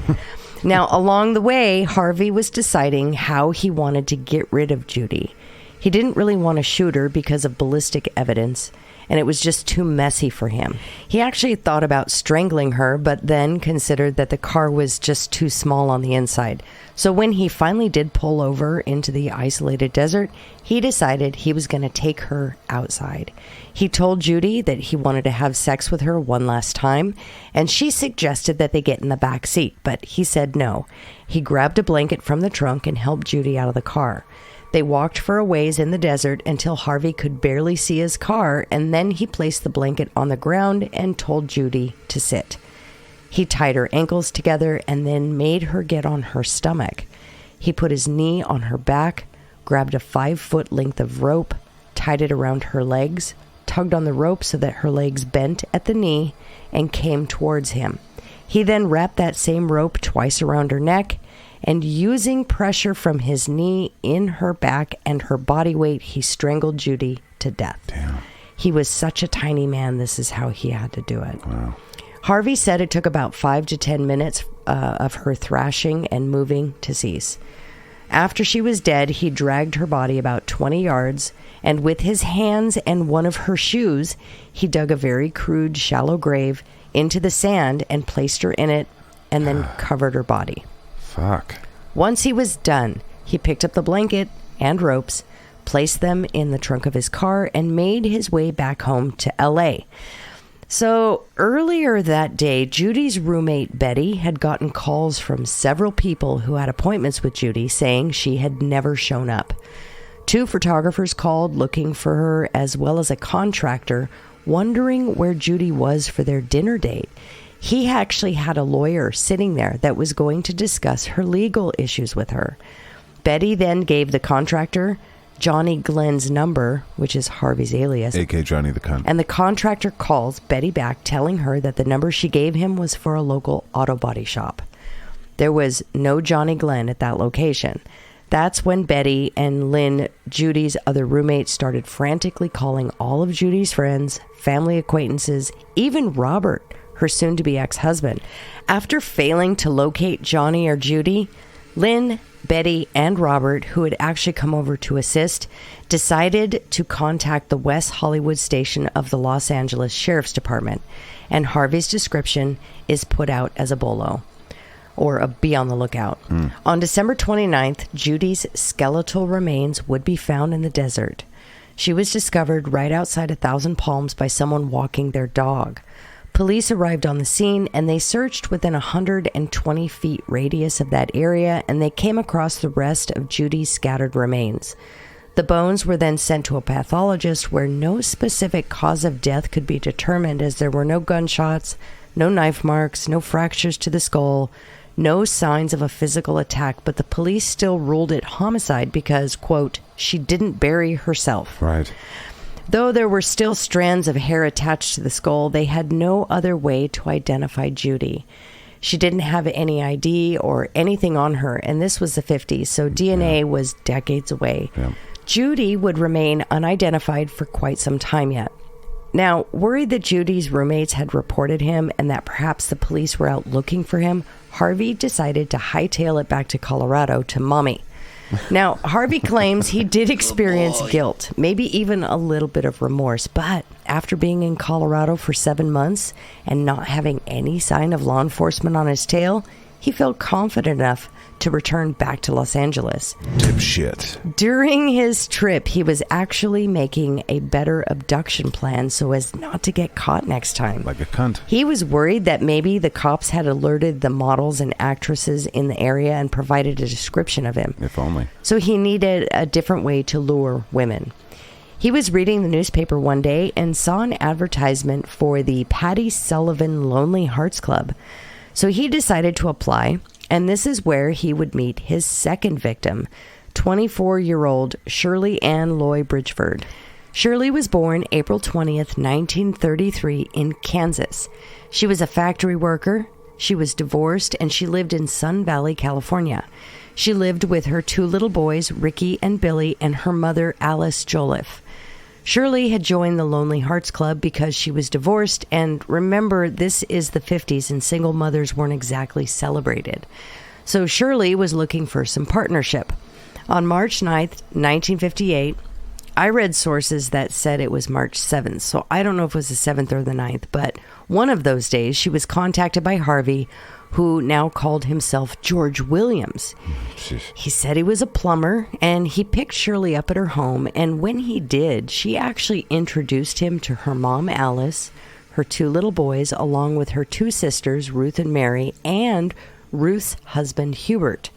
Now, along the way, Harvey was deciding how he wanted to get rid of Judy. He didn't really want to shoot her because of ballistic evidence, and it was just too messy for him. He actually thought about strangling her, but then considered that the car was just too small on the inside. So when he finally did pull over into the isolated desert, he decided he was going to take her outside. He told Judy that he wanted to have sex with her one last time, and she suggested that they get in the back seat, but he said no. He grabbed a blanket from the trunk and helped Judy out of the car. They walked for a ways in the desert until Harvey could barely see his car, and then he placed the blanket on the ground and told Judy to sit. He tied her ankles together and then made her get on her stomach. He put his knee on her back, grabbed a 5-foot length of rope, tied it around her legs, tugged on the rope so that her legs bent at the knee, and came towards him. He then wrapped that same rope twice around her neck, and using pressure from his knee in her back and her body weight, he strangled Judy to death. Damn. He was such a tiny man, this is how he had to do it. Wow. Harvey said it took about 5 to 10 minutes of her thrashing and moving to cease. After she was dead, he dragged her body about 20 yards, and with his hands and one of her shoes, he dug a very crude, shallow grave into the sand and placed her in it, and then covered her body. Fuck. Once he was done, he picked up the blanket and ropes, placed them in the trunk of his car, and made his way back home to L.A. So earlier that day, Judy's roommate Betty had gotten calls from several people who had appointments with Judy saying she had never shown up. 2 photographers called looking for her, as well as a contractor wondering where Judy was for their dinner date. He actually had a lawyer sitting there that was going to discuss her legal issues with her. Betty then gave the contractor Johnny Glenn's number, which is Harvey's alias. A.K. Johnny the Cunt. And the contractor calls Betty back, telling her that the number she gave him was for a local auto body shop. There was no Johnny Glenn at that location. That's when Betty and Lynn, Judy's other roommates, started frantically calling all of Judy's friends, family acquaintances, even Robert, her soon-to-be ex-husband. After failing to locate Johnny or Judy, Lynn, Betty, and Robert, who had actually come over to assist, decided to contact the West Hollywood station of the Los Angeles Sheriff's Department, and Harvey's description is put out as a bolo, or a be on the lookout. On December 29th, Judy's skeletal remains would be found in the desert. She was discovered right outside 1,000 Palms by someone walking their dog. Police arrived on the scene, and they searched within 120 feet radius of that area, and they came across the rest of Judy's scattered remains. The bones were then sent to a pathologist where no specific cause of death could be determined, as there were no gunshots, no knife marks, no fractures to the skull, no signs of a physical attack, but the police still ruled it homicide because, quote, she didn't bury herself. Right. Though there were still strands of hair attached to the skull, they had no other way to identify Judy. She didn't have any ID or anything on her, and this was the 50s, so DNA was decades away. Yeah. Judy would remain unidentified for quite some time yet. Now, worried that Judy's roommates had reported him and that perhaps the police were out looking for him, Harvey decided to hightail it back to Colorado to Mommy. Now, Harvey claims he did experience guilt, maybe even a little bit of remorse, but after being in Colorado for 7 months and not having any sign of law enforcement on his tail, he felt confident enough to return back to Los Angeles. Dipshit. During his trip, he was actually making a better abduction plan so as not to get caught next time. Like a cunt. He was worried that maybe the cops had alerted the models and actresses in the area and provided a description of him. If only. So he needed a different way to lure women. He was reading the newspaper one day and saw an advertisement for the Patty Sullivan Lonely Hearts Club. So he decided to apply, and this is where he would meet his second victim, 24-year-old Shirley Ann Loy Bridgeford. Shirley was born April 20th, 1933 in Kansas. She was a factory worker, she was divorced, and she lived in Sun Valley, California. She lived with her 2 little boys, Ricky and Billy, and her mother, Alice Joliffe. Shirley had joined the Lonely Hearts Club because she was divorced, and remember, this is the 50s and single mothers weren't exactly celebrated. So Shirley was looking for some partnership. On March 9th, 1958, I read sources that said it was March 7th, so I don't know if it was the 7th or the 9th, but one of those days she was contacted by Harvey, who now called himself George Williams. Jeez. He said he was a plumber, and he picked Shirley up at her home, and when he did, she actually introduced him to her mom, Alice, her 2 little boys, along with her 2 sisters, Ruth and Mary, and Ruth's husband, Hubert.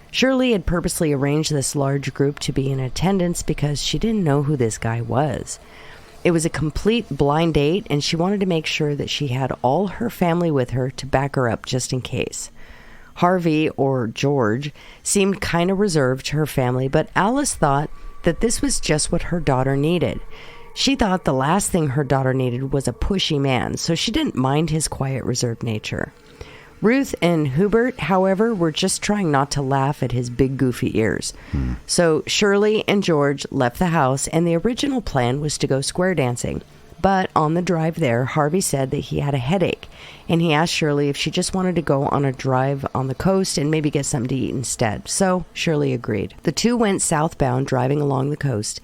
Shirley had purposely arranged this large group to be in attendance because she didn't know who this guy was. It was a complete blind date, and she wanted to make sure that she had all her family with her to back her up just in case. Harvey, or George, seemed kind of reserved to her family, but Alice thought that this was just what her daughter needed. She thought the last thing her daughter needed was a pushy man, so she didn't mind his quiet, reserved nature. Ruth and Hubert, however, were just trying not to laugh at his big goofy ears. So Shirley and George left the house, and the original plan was to go square dancing. But on the drive there, Harvey said that he had a headache, and he asked Shirley if she just wanted to go on a drive on the coast and maybe get something to eat instead. So Shirley agreed. The 2 went southbound driving along the coast,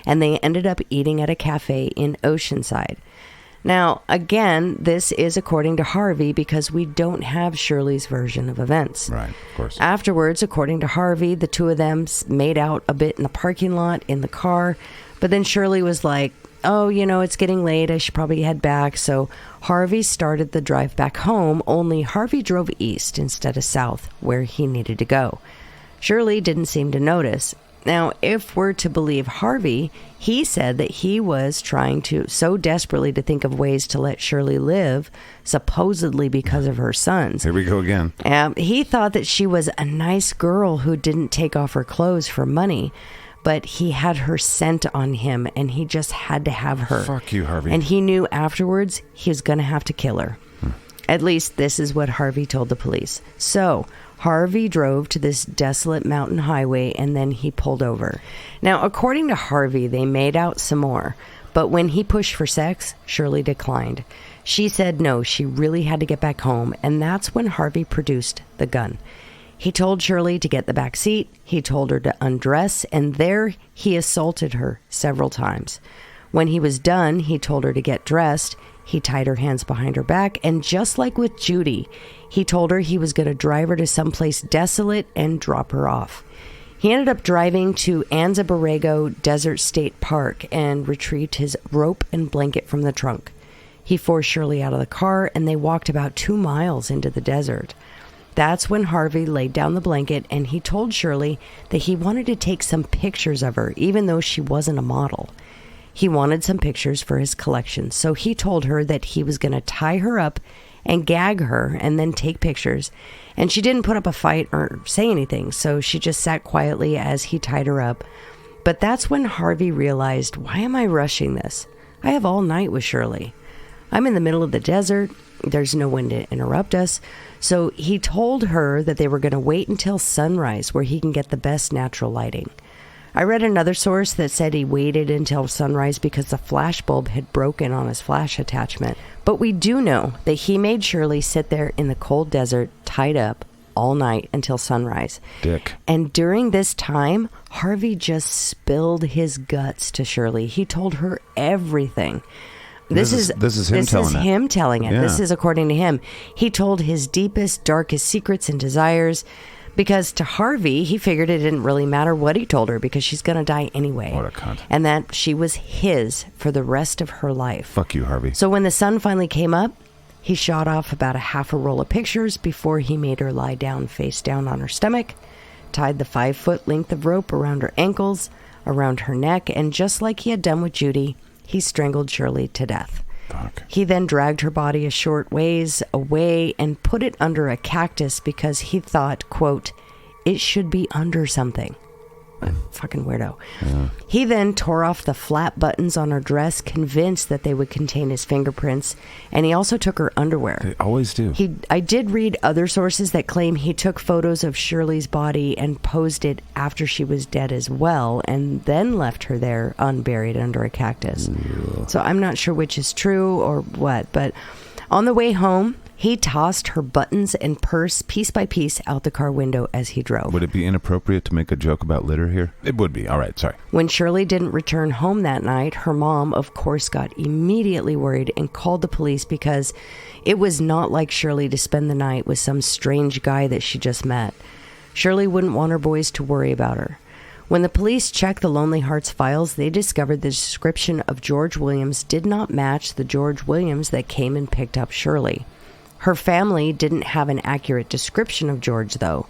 and they ended up eating at a cafe in Oceanside. Now, again, this is according to Harvey because we don't have Shirley's version of events. Right, of course. Afterwards, according to Harvey, the two of them made out a bit in the parking lot in the car. But then Shirley was like, oh, it's getting late. I should probably head back. So Harvey started the drive back home, only Harvey drove east instead of south, where he needed to go. Shirley didn't seem to notice. Now, if we're to believe Harvey, he said that he was trying so desperately to think of ways to let Shirley live, supposedly because of her sons. Here we go again. He thought that she was a nice girl who didn't take off her clothes for money, but he had her scent on him, and he just had to have her. Fuck you, Harvey. And he knew afterwards he was going to have to kill her. At least this is what Harvey told the police. So Harvey drove to this desolate mountain highway, and then he pulled over. Now, according to Harvey, they made out some more. But when he pushed for sex, Shirley declined. She said no, she really had to get back home, and that's when Harvey produced the gun. He told Shirley to get the back seat. He told her to undress, and there he assaulted her several times. When he was done, he told her to get dressed. He tied her hands behind her back, and just like with Judy, he told her he was going to drive her to someplace desolate and drop her off. He ended up driving to Anza Borrego Desert State Park and retrieved his rope and blanket from the trunk. He forced Shirley out of the car, and they walked about 2 miles into the desert. That's when Harvey laid down the blanket, and he told Shirley that he wanted to take some pictures of her, even though she wasn't a model. He wanted some pictures for his collection, so he told her that he was going to tie her up and gag her and then take pictures. And she didn't put up a fight or say anything, so she just sat quietly as he tied her up. But that's when Harvey realized, why am I rushing this? I have all night with Shirley. I'm in the middle of the desert. There's no one to interrupt us. So he told her that they were going to wait until sunrise where he can get the best natural lighting. I read another source that said he waited until sunrise because the flash bulb had broken on his flash attachment. But we do know that he made Shirley sit there in the cold desert, tied up, all night until sunrise. Dick. And during this time, Harvey just spilled his guts to Shirley. He told her everything. This is him telling it. Yeah. This is according to him. He told his deepest, darkest secrets and desires. Because to Harvey, he figured it didn't really matter what he told her because she's going to die anyway. What a cunt. And that she was his for the rest of her life. Fuck you, Harvey. So when the sun finally came up, he shot off about a half a roll of pictures before he made her lie down face down on her stomach, tied the 5-foot length of rope around her ankles, around her neck, and just like he had done with Judy, he strangled Shirley to death. Fuck. He then dragged her body a short ways away and put it under a cactus because he thought, quote, it should be under something. Fucking weirdo. Yeah. He then tore off the flat buttons on her dress, convinced that they would contain his fingerprints, and he also took her underwear. They always do. I did read other sources that claim he took photos of Shirley's body and posed it after she was dead as well, and then left her there unburied under a cactus. Yeah. So I'm not sure which is true or what, but on the way home, he tossed her buttons and purse piece by piece out the car window as he drove. Would it be inappropriate to make a joke about litter here? It would be. All right, sorry. When Shirley didn't return home that night, her mom, of course, got immediately worried and called the police because it was not like Shirley to spend the night with some strange guy that she just met. Shirley wouldn't want her boys to worry about her. When the police checked the Lonely Hearts files, they discovered the description of George Williams did not match the George Williams that came and picked up Shirley. Her family didn't have an accurate description of George, though.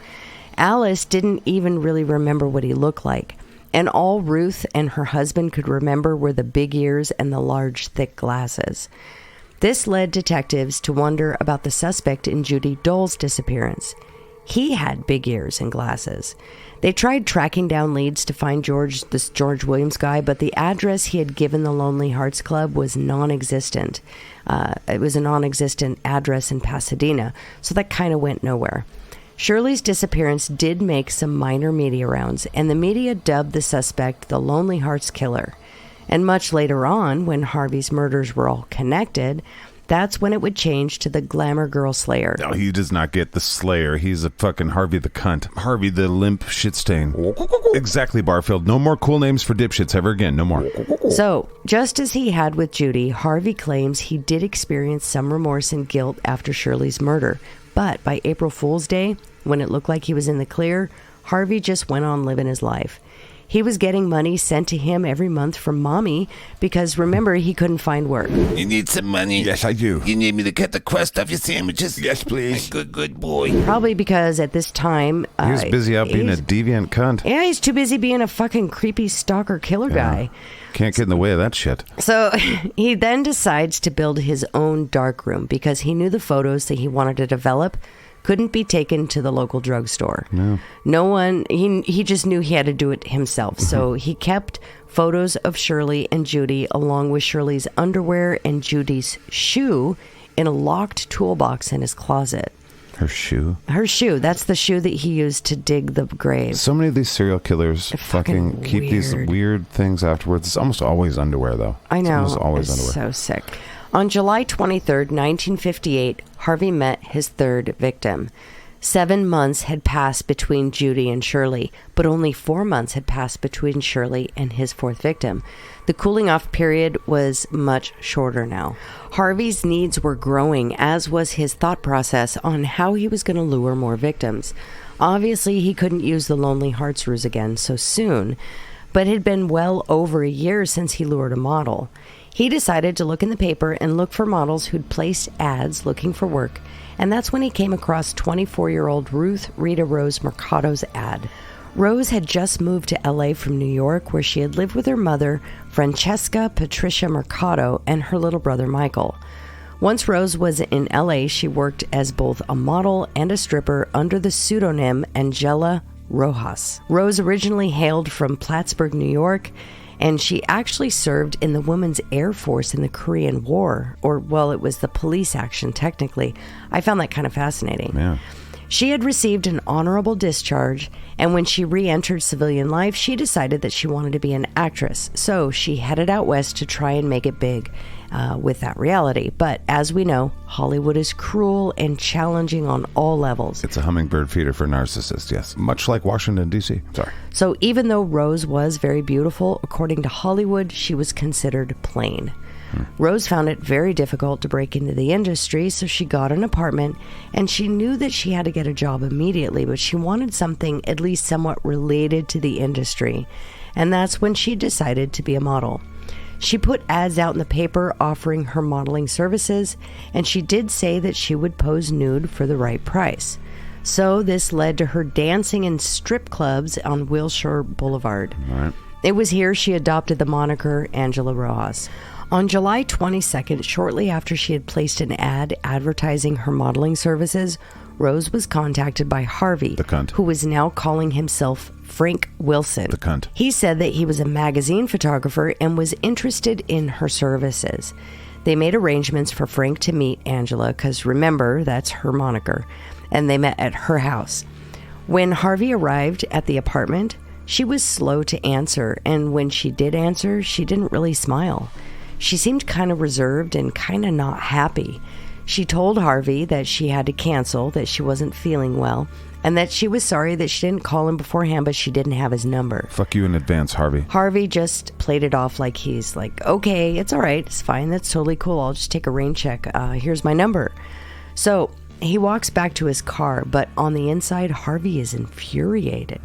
Alice didn't even really remember what he looked like. And all Ruth and her husband could remember were the big ears and the large, thick glasses. This led detectives to wonder about the suspect in Judy Dole's disappearance. He had big ears and glasses. They tried tracking down leads to find this George Williams guy, but the address he had given the Lonely Hearts Club was non-existent. It was a non-existent address in Pasadena, so that kind of went nowhere. Shirley's disappearance did make some minor media rounds, and the media dubbed the suspect the Lonely Hearts Killer. And much later on, when Harvey's murders were all connected, That's when it would change to the glamour girl slayer. No, he does not get the slayer. He's a fucking Harvey the cunt. Harvey the limp shit stain. Exactly, Barfield. No more cool names for dipshits ever again. No more. So, just as he had with Judy, Harvey claims he did experience some remorse and guilt after Shirley's murder. But by April Fool's Day, when it looked like he was in the clear, Harvey just went on living his life. He was getting money sent to him every month from Mommy because, remember, he couldn't find work. You need some money? Yes, I do. You need me to cut the crust off your sandwiches? Yes, please. Good boy. Probably because at this time... He was busy out being a deviant cunt. Yeah, he's too busy being a fucking creepy stalker killer guy. Can't get in the way of that shit. So he then decides to build his own darkroom because he knew the photos that he wanted to develop couldn't be taken to the local drugstore. No one, he just knew he had to do it himself. So he kept photos of Shirley and Judy along with Shirley's underwear and Judy's shoe in a locked toolbox in his closet. Her shoe? Her shoe. That's the shoe that he used to dig the grave. So many of these serial killers fucking keep these weird things afterwards. It's almost always underwear, though. I know. It's almost always underwear. So sick. On July 23rd, 1958, Harvey met his third victim. 7 months had passed between Judy and Shirley, but only 4 months had passed between Shirley and his fourth victim. The cooling off period was much shorter now. Harvey's needs were growing, as was his thought process on how he was going to lure more victims. Obviously, he couldn't use the Lonely Hearts ruse again so soon, but it had been well over a year since he lured a model. He decided to look in the paper and look for models who'd placed ads looking for work, and that's when he came across 24-year-old Ruth Rita Rose Mercado's ad. Rose had just moved to LA from New York, where she had lived with her mother, Francesca Patricia Mercado, and her little brother Michael. Once Rose was in LA, she worked as both a model and a stripper under the pseudonym Angela Rojas. Rose originally hailed from Plattsburgh, New York, and she actually served in the Women's Air Force in the Korean War. Or, well, it was the police action, technically. I found that kind of fascinating. Yeah. She had received an honorable discharge, and when she re-entered civilian life, she decided that she wanted to be an actress. So she headed out west to try and make it big with that reality. But as we know, Hollywood is cruel and challenging on all levels. It's a hummingbird feeder for narcissists, yes. Much like Washington, D.C. Sorry. So even though Rose was very beautiful, according to Hollywood, she was considered plain. Rose found it very difficult to break into the industry, so she got an apartment, and she knew that she had to get a job immediately, but she wanted something at least somewhat related to the industry, and that's when she decided to be a model. She put ads out in the paper offering her modeling services, and she did say that she would pose nude for the right price. So this led to her dancing in strip clubs on Wilshire Boulevard. All right. It was here she adopted the moniker Angela Rojas. On July 22nd, shortly after she had placed an ad advertising her modeling services, Rose was contacted by Harvey, the cunt, who was now calling himself Frank Wilson. The cunt. He said that he was a magazine photographer and was interested in her services. They made arrangements for Frank to meet Angela, because remember, that's her moniker, and they met at her house. When Harvey arrived at the apartment, she was slow to answer, and when she did answer, she didn't really smile. She seemed kind of reserved and kind of not happy. She told Harvey that she had to cancel, that she wasn't feeling well, and that she was sorry that she didn't call him beforehand, but she didn't have his number. Fuck you in advance, Harvey. Harvey just played it off like he's like, okay, it's all right, it's fine, that's totally cool, I'll just take a rain check, here's my number. So he walks back to his car, but on the inside, Harvey is infuriated.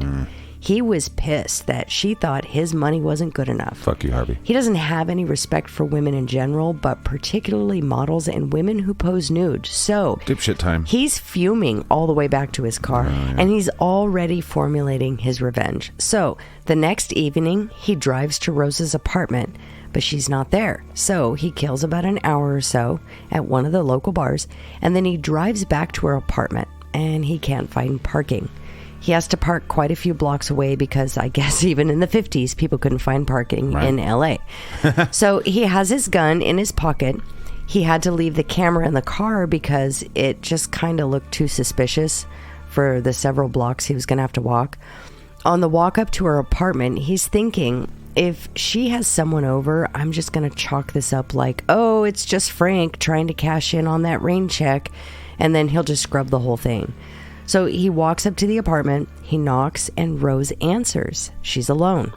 He was pissed that she thought his money wasn't good enough. Fuck you, Harvey. He doesn't have any respect for women in general, but particularly models and women who pose nude. So, dipshit time. He's fuming all the way back to his car, and he's already formulating his revenge. So, the next evening, he drives to Rose's apartment, but she's not there. So, he kills about an hour or so at one of the local bars, and then he drives back to her apartment, and he can't find parking. He has to park quite a few blocks away because I guess even in the 50s, people couldn't find parking in LA. So he has his gun in his pocket. He had to leave the camera in the car because it just kind of looked too suspicious for the several blocks he was going to have to walk. On the walk up to her apartment, he's thinking if she has someone over, I'm just going to chalk this up like, oh, it's just Frank trying to cash in on that rain check, and then he'll just scrub the whole thing. So he walks up to the apartment, he knocks, and Rose answers. She's alone.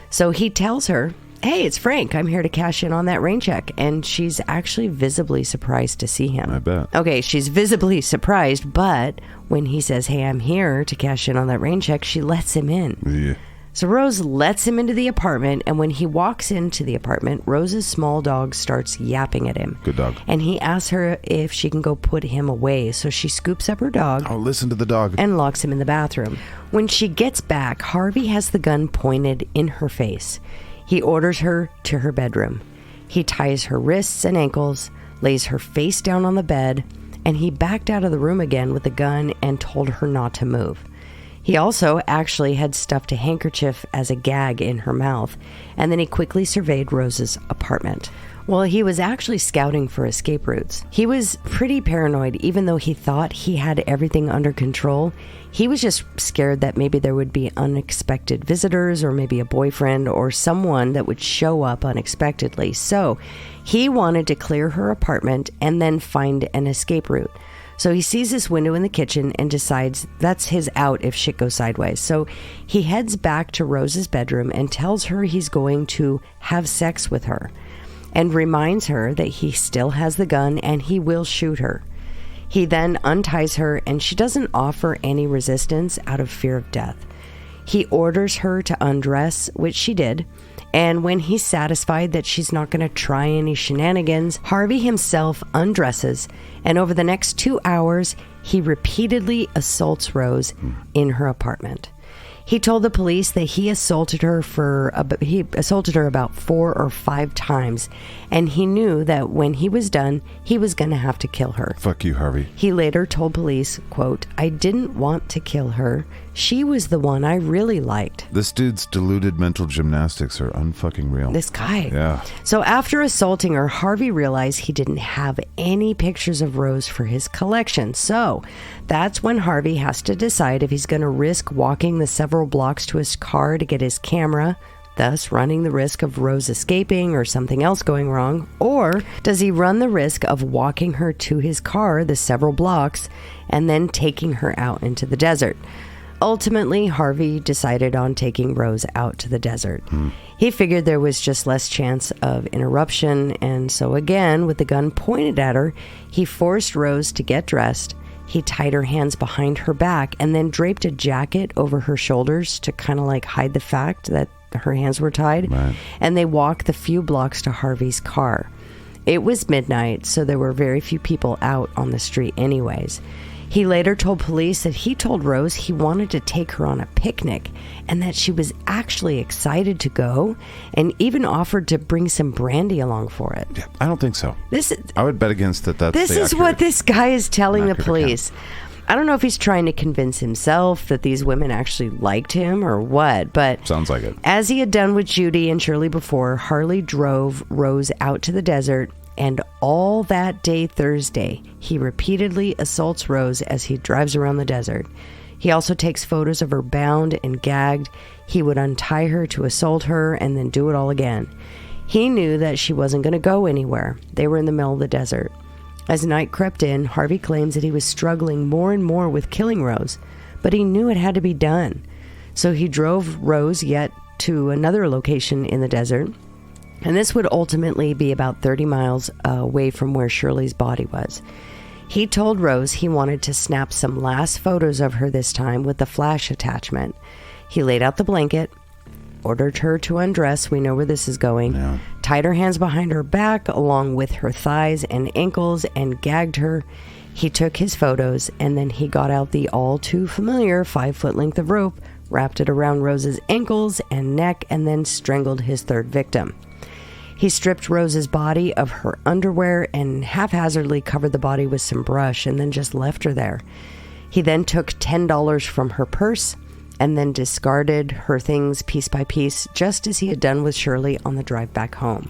So he tells her, hey, it's Frank. I'm here to cash in on that rain check. And she's actually visibly surprised to see him. I bet. Okay, she's visibly surprised, but when he says, hey, I'm here to cash in on that rain check, she lets him in. Yeah. So Rose lets him into the apartment, and when he walks into the apartment, Rose's small dog starts yapping at him. Good dog. And he asks her if she can go put him away, so she scoops up her dog. Oh, listen to the dog. And locks him in the bathroom. When she gets back, Harvey has the gun pointed in her face. He orders her to her bedroom. He ties her wrists and ankles, lays her face down on the bed, and he backed out of the room again with the gun and told her not to move. He also actually had stuffed a handkerchief as a gag in her mouth, and then he quickly surveyed Rose's apartment. Well, he was actually scouting for escape routes. He was pretty paranoid, even though he thought he had everything under control. He was just scared that maybe there would be unexpected visitors, or maybe a boyfriend or someone that would show up unexpectedly. So he wanted to clear her apartment and then find an escape route. So he sees this window in the kitchen and decides that's his out if shit goes sideways. So he heads back to Rose's bedroom and tells her he's going to have sex with her, and reminds her that he still has the gun and he will shoot her. He then unties her, and she doesn't offer any resistance out of fear of death. He orders her to undress, which she did, and when he's satisfied that she's not going to try any shenanigans, Harvey himself undresses, and over the next 2 hours, he repeatedly assaults Rose in her apartment. He told the police that he assaulted her about 4 or 5 times, and he knew that when he was done, he was going to have to kill her. Fuck you, Harvey. He later told police, quote, I didn't want to kill her. She was the one I really liked. This dude's deluded mental gymnastics are unfucking real. This guy. Yeah. So after assaulting her, Harvey realized he didn't have any pictures of Rose for his collection. So that's when Harvey has to decide if he's going to risk walking the several blocks to his car to get his camera, thus running the risk of Rose escaping or something else going wrong, or does he run the risk of walking her to his car the several blocks and then taking her out into the desert. Ultimately, Harvey decided on taking Rose out to the desert. He figured there was just less chance of interruption, and so again, with the gun pointed at her, he forced Rose to get dressed. He tied her hands behind her back and then draped a jacket over her shoulders to kind of like hide the fact that her hands were tied. Right. And they walked the few blocks to Harvey's car. It was midnight, so there were very few people out on the street anyways. He later told police that he told Rose he wanted to take her on a picnic and that she was actually excited to go, and even offered to bring some brandy along for it. Yeah, I don't think so. This is, I would bet against that. this is what this guy is telling the accurate police. I don't know if he's trying to convince himself that these women actually liked him or what, but Sounds like it. as he had done with Judy and Shirley before, Harley drove Rose out to the desert, and all that day Thursday, he repeatedly assaults Rose as he drives around the desert. He also takes photos of her bound and gagged. He would untie her to assault her and then do it all again. He knew that she wasn't going to go anywhere. They were in the middle of the desert. As night crept in, Harvey claims that he was struggling more and more with killing Rose, but he knew it had to be done. So he drove Rose yet to another location in the desert, and this would ultimately be about 30 miles away from where Shirley's body was. He told Rose he wanted to snap some last photos of her this time with the flash attachment. He laid out the blanket, ordered her to undress, we know where this is going, tied her hands behind her back along with her thighs and ankles, and gagged her. He took his photos, and then he got out the all too familiar 5-foot length of rope, wrapped it around Rose's ankles and neck, and then strangled his third victim. He stripped Rose's body of her underwear and haphazardly covered the body with some brush and then just left her there. He then took $10 from her purse and then discarded her things piece by piece, just as he had done with Shirley on the drive back home.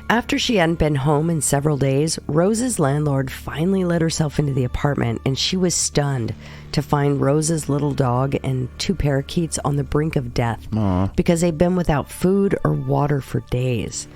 After she hadn't been home in several days, Rose's landlord finally let herself into the apartment, and she was stunned to find Rose's little dog and 2 parakeets on the brink of death because they'd been without food or water for days.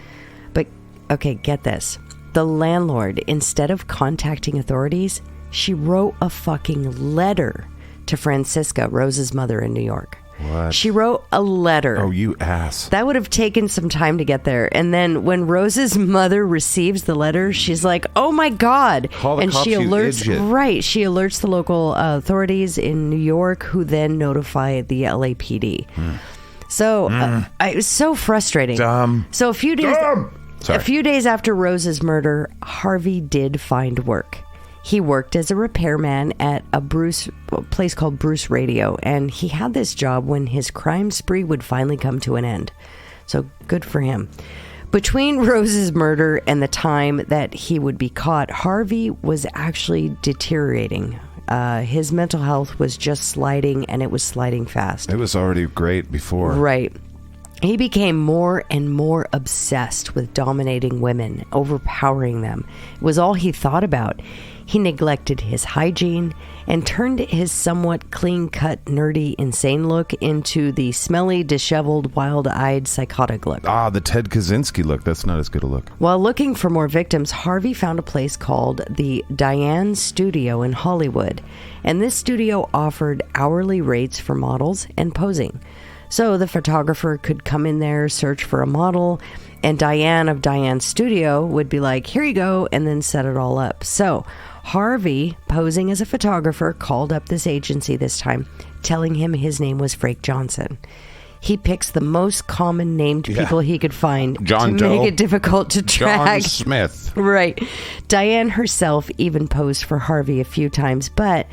But, okay, get this. The landlord, instead of contacting authorities, she wrote a fucking letter to Francisca, Rose's mother in New York. What? She wrote a letter. Oh, you ass. That would have taken some time to get there. And then when Rose's mother receives the letter, she's like, "Oh my God." Call the and cops, she you alerts idiot. Right. She alerts the local authorities in New York, who then notify the LAPD. So it was so frustrating. Dumb. So a few days Sorry. a few days after Rose's murder, Harvey did find work. He worked as a repairman at a place called Bruce Radio, and he had this job when his crime spree would finally come to an end. So good for him. Between Rose's murder and the time that he would be caught, Harvey was actually deteriorating. His mental health was just sliding, and it was sliding fast. It was already great before. Right. He became more and more obsessed with dominating women, overpowering them. It was all he thought about. He neglected his hygiene and turned his somewhat clean-cut, nerdy, insane look into the smelly, disheveled, wild-eyed, psychotic look. Ah, the Ted Kaczynski look. That's not as good a look. While looking for more victims, Harvey found a place called the Diane Studio in Hollywood, and this studio offered hourly rates for models and posing. So the photographer could come in there, search for a model, and Diane of Diane's Studio would be like, "Here you go," and then set it all up. So Harvey, posing as a photographer, called up this agency this time, telling him his name was Frank Johnson. He picks the most common named people he could find John to Doe. make it difficult to track. John Smith. Right. Diane herself even posed for Harvey a few times, but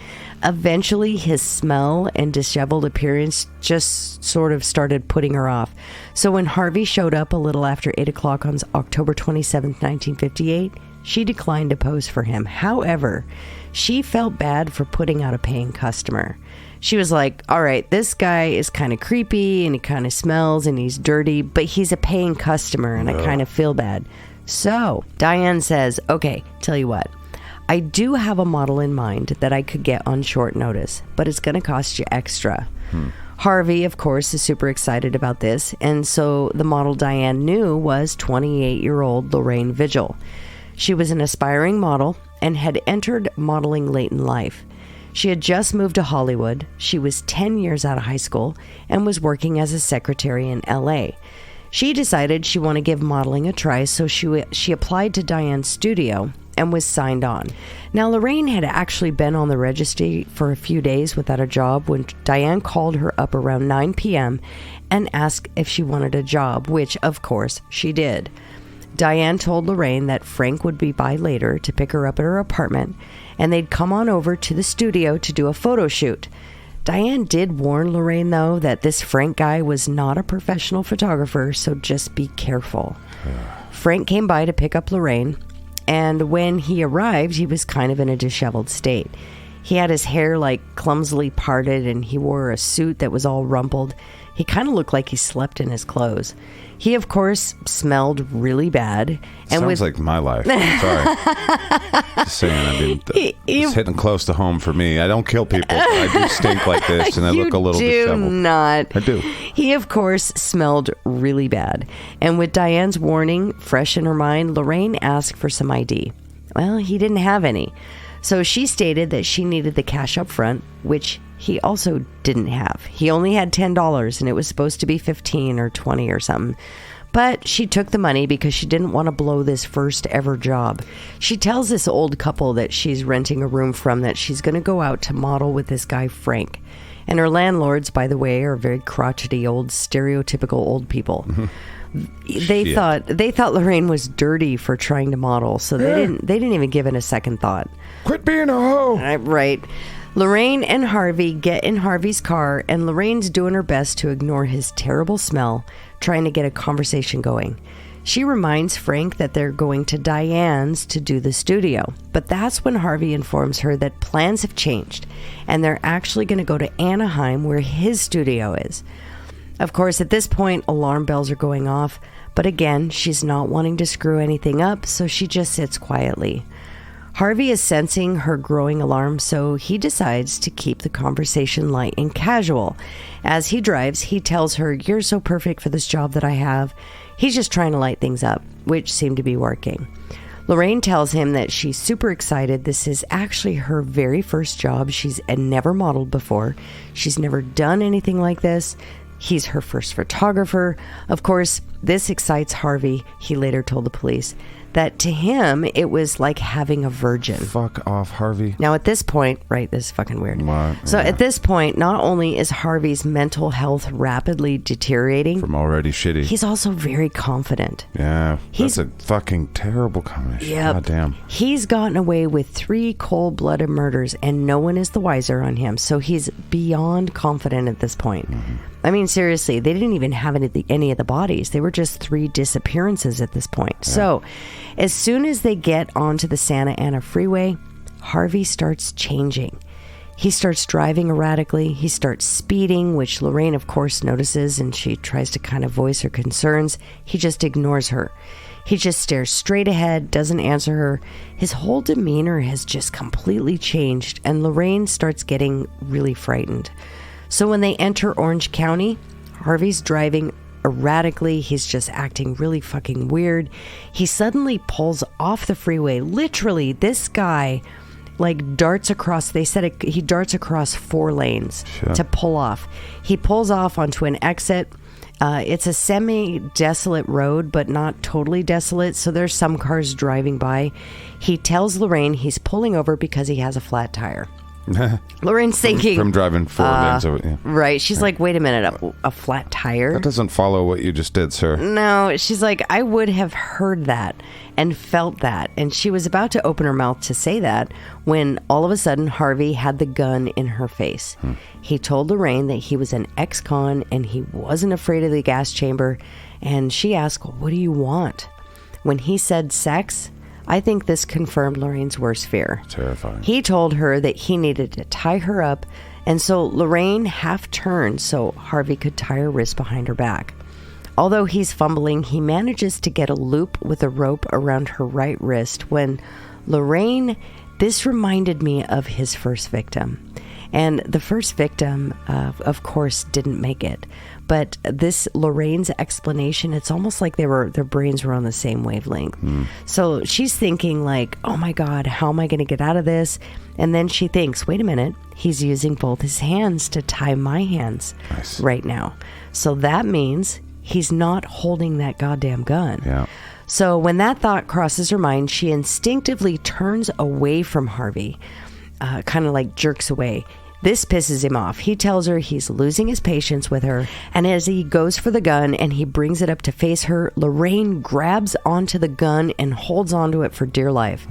eventually his smell and disheveled appearance just sort of started putting her off. So when Harvey showed up a little after 8 o'clock on October 27th, 1958, she declined to pose for him. However, she felt bad for putting out a paying customer. She was like, "All right, this guy is kind of creepy and he kind of smells and he's dirty, but he's a paying customer and I kind of feel bad." So Diane says, "Okay, tell you what, I do have a model in mind that I could get on short notice, but it's going to cost you extra." Harvey, of course, is super excited about this, and so the model Diane knew was 28-year-old Lorraine Vigil. She was an aspiring model and had entered modeling late in life. She had just moved to Hollywood. She was 10 years out of high school and was working as a secretary in LA. She decided she wanted to give modeling a try, so she applied to Diane's Studio and was signed on. Now, Lorraine had actually been on the registry for a few days without a job when Diane called her up around 9 p.m. and asked if she wanted a job, which, of course, she did. Diane told Lorraine that Frank would be by later to pick her up at her apartment, and they'd come on over to the studio to do a photo shoot. Diane did warn Lorraine, though, that this Frank guy was not a professional photographer, so just be careful. Frank came by to pick up Lorraine, and when he arrived, he was kind of in a disheveled state. He had his hair like clumsily parted, and he wore a suit that was all rumpled. He kind of looked like he slept in his clothes. He, of course, smelled really bad. And Sounds like my life. Sorry. Just saying, I mean, it's hitting close to home for me. I don't kill people. I do stink like this, and I look a little disheveled. You do not. I do. He, of course, smelled really bad. And with Diane's warning fresh in her mind, Lorraine asked for some ID. Well, he didn't have any. So she stated that she needed the cash up front, which he also didn't have. He only had $10, and it was supposed to be $15 or $20 or something. But she took the money because she didn't want to blow this first ever job. She tells this old couple that she's renting a room from that she's going to go out to model with this guy, Frank. And her landlords, by the way, are very crotchety, old, stereotypical old people. They thought Lorraine was dirty for trying to model, so they didn't even give it a second thought. Quit being a hoe. Right. Lorraine and Harvey get in Harvey's car, and Lorraine's doing her best to ignore his terrible smell, trying to get a conversation going. She reminds Frank that they're going to Diane's to do the studio, but that's when Harvey informs her that plans have changed, and they're actually going to go to Anaheim, where his studio is. Of course, at this point, alarm bells are going off, But again, she's not wanting to screw anything up, so she just sits quietly. Harvey is sensing her growing alarm, so he decides to keep the conversation light and casual. As he drives, he tells her, "You're so perfect for this job that I have." He's just trying to light things up, which seemed to be working. Lorraine tells him that she's super excited. This is actually her very first job. She's never modeled before. She's never done anything like this. He's her first photographer. Of course, this excites Harvey. He later told the police that to him, it was like having a virgin. Fuck off, Harvey. Now, at this point, right, this is fucking weird. What? So at this point, not only is Harvey's mental health rapidly deteriorating, From already shitty. he's also very confident. Yeah. He's- That's a fucking terrible combination. Yep. God damn. He's gotten away with 3 cold-blooded murders, and no one is the wiser on him. So he's beyond confident at this point. I mean, seriously, they didn't even have any of the bodies. They were just 3 disappearances at this point. Yeah. So as soon as they get onto the Santa Ana freeway, Harvey starts changing. He starts driving erratically. He starts speeding, which Lorraine, of course, notices, and she tries to kind of voice her concerns. He just ignores her. He just stares straight ahead, doesn't answer her. His whole demeanor has just completely changed, and Lorraine starts getting really frightened. So when they enter Orange County, Harvey's driving erratically. He's just acting really fucking weird. He suddenly pulls off the freeway. Literally, this guy darts across, he darts across 4 lanes to pull off. He pulls off onto an exit. It's a semi-desolate road, but not totally desolate, so there's some cars driving by. He tells Lorraine he's pulling over because he has a flat tire. Lorraine's thinking... From driving 4 lanes over. Yeah. Right. She's like, wait a minute, a flat tire? That doesn't follow what you just did, sir. No, she's like, I would have heard that and felt that. And she was about to open her mouth to say that when all of a sudden Harvey had the gun in her face. He told Lorraine that he was an ex-con and he wasn't afraid of the gas chamber. And she asked, well, what do you want? When he said sex, I think this confirmed Lorraine's worst fear. Terrifying. He told her that he needed to tie her up, and so Lorraine half turned so Harvey could tie her wrist behind her back. Although he's fumbling, he manages to get a loop with a rope around her right wrist when Lorraine, this reminded me of his first victim. And the first victim, of course, didn't make it. But this Lorraine's explanation, it's almost like their brains were on the same wavelength. So she's thinking like, oh my God, how am I going to get out of this? And then she thinks, wait a minute, he's using both his hands to tie my hands right now. So that means he's not holding that goddamn gun. Yeah. So when that thought crosses her mind, she instinctively turns away from Harvey, kind of like jerks away. This pisses him off. He tells her he's losing his patience with her, and as he goes for the gun and he brings it up to face her, Lorraine grabs onto the gun and holds onto it for dear life.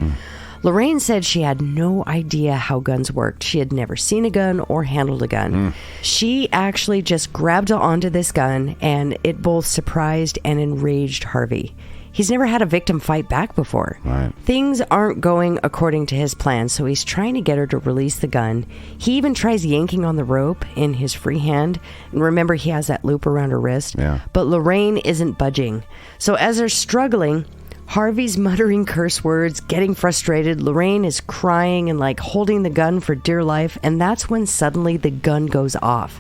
Lorraine said she had no idea how guns worked. She had never seen a gun or handled a gun. She actually just grabbed onto this gun, and it both surprised and enraged Harvey. He's never had a victim fight back before. Right. Things aren't going according to his plan, so he's trying to get her to release the gun. He even tries yanking on the rope in his free hand. And remember, he has that loop around her wrist. Yeah. But Lorraine isn't budging. So as they're struggling, Harvey's muttering curse words, getting frustrated. Lorraine is crying and like holding the gun for dear life. And that's when suddenly the gun goes off,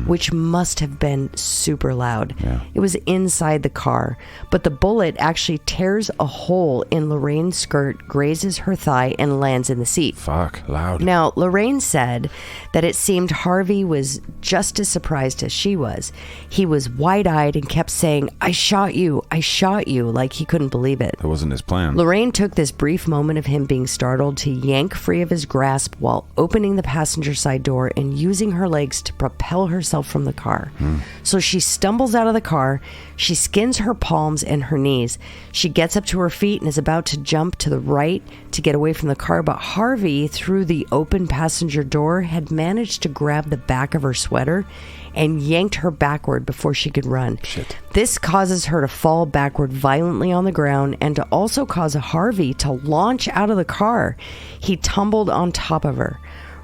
which must have been super loud. Yeah. It was inside the car, but the bullet actually tears a hole in Lorraine's skirt, grazes her thigh, and lands in the seat. Fuck, loud. Now, Lorraine said that it seemed Harvey was just as surprised as she was. He was wide-eyed and kept saying, I shot you, like he couldn't believe it. That wasn't his plan. Lorraine took this brief moment of him being startled to yank free of his grasp while opening the passenger side door and using her legs to propel herself from the car. So she stumbles out of the car. She skins her palms and her knees. She gets up to her feet and is about to jump to the right to get away from the car, but Harvey, through the open passenger door, had managed to grab the back of her sweater and yanked her backward before she could run. Shit. This causes her to fall backward violently on the ground and to also cause Harvey to launch out of the car. He tumbled on top of her.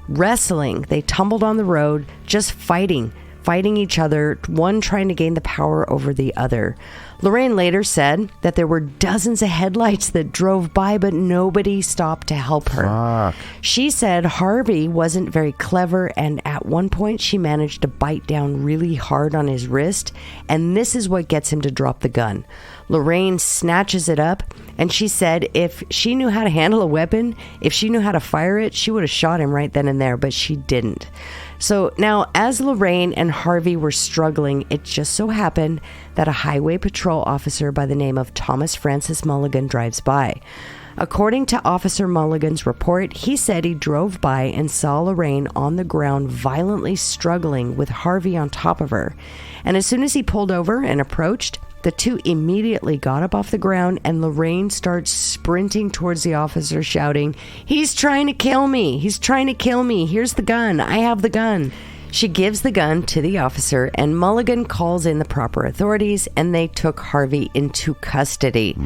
Wrestling, they tumbled on the road, just fighting fighting each other, one trying to gain the power over the other. Lorraine later said that there were dozens of headlights that drove by, but nobody stopped to help her. Fuck. She said Harvey wasn't very clever, and at one point she managed to bite down really hard on his wrist, and this is what gets him to drop the gun. Lorraine snatches it up, and she said if she knew how to handle a weapon, if she knew how to fire it, she would have shot him right then and there, but she didn't. So now, as Lorraine and Harvey were struggling, it just so happened that a highway patrol officer by the name of Thomas Francis Mulligan drives by. According to Officer Mulligan's report, he said he drove by and saw Lorraine on the ground violently struggling with Harvey on top of her. And as soon as he pulled over and approached, the two immediately got up off the ground, and Lorraine starts sprinting towards the officer, shouting, "He's trying to kill me! He's trying to kill me! Here's the gun! I have the gun!" She gives the gun to the officer, and Mulligan calls in the proper authorities, and they took Harvey into custody.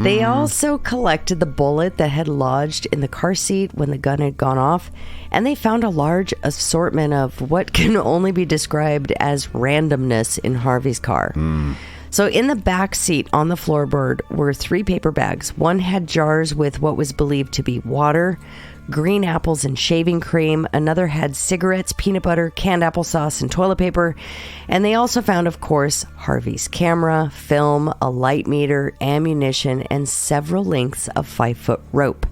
They also collected the bullet that had lodged in the car seat when the gun had gone off, and they found a large assortment of what can only be described as randomness in Harvey's car. So in the back seat on the floorboard were 3 paper bags. One had jars with what was believed to be water, green apples and shaving cream. Another had cigarettes, peanut butter, canned applesauce, and toilet paper. And they also found, of course, Harvey's camera, film, a light meter, ammunition, and several lengths of 5-foot rope.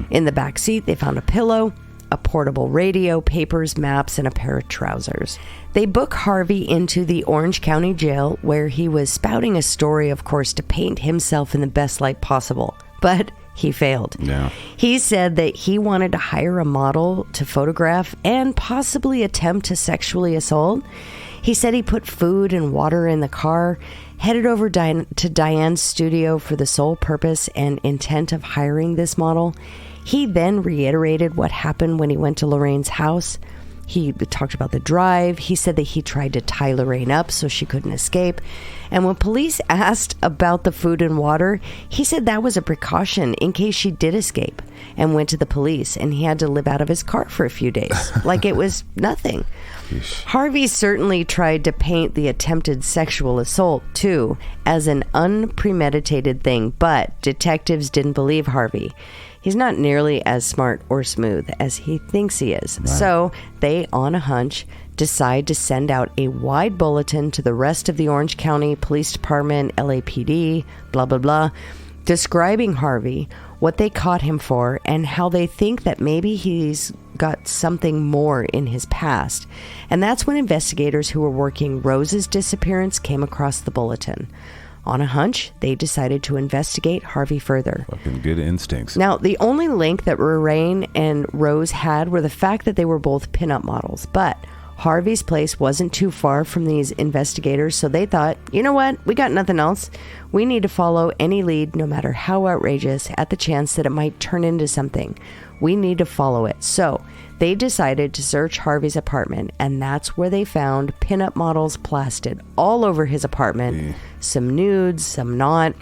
In the back seat, they found a pillow, a portable radio, papers, maps, and a pair of trousers. They book Harvey into the Orange County Jail, where he was spouting a story, of course, to paint himself in the best light possible. But he failed. Yeah. He said that he wanted to hire a model to photograph and possibly attempt to sexually assault. He said he put food and water in the car, headed over to Diane's studio for the sole purpose and intent of hiring this model. He then reiterated what happened when he went to Lorraine's house. He talked about the drive. He said that he tried to tie Lorraine up so she couldn't escape. And when police asked about the food and water, he said that was a precaution in case she did escape, and went to the police, and he had to live out of his car for a few days, like it was nothing. Harvey certainly tried to paint the attempted sexual assault, too, as an unpremeditated thing, but detectives didn't believe Harvey. He's not nearly as smart or smooth as he thinks he is. Right. So they, on a hunch, decide to send out a wide bulletin to the rest of the Orange County Police Department, LAPD, blah, blah, blah, describing Harvey, what they caught him for, and how they think that maybe he's got something more in his past. And that's when investigators who were working Rose's disappearance came across the bulletin. On a hunch, they decided to investigate Harvey further. Fucking good instincts. Now, the only link that Lorraine and Rose had were the fact that they were both pinup models. But Harvey's place wasn't too far from these investigators, so they thought, you know what? We got nothing else. We need to follow any lead, no matter how outrageous, at the chance that it might turn into something. We need to follow it. So they decided to search Harvey's apartment, and that's where they found pinup models plastered all over his apartment. Some nudes, some not.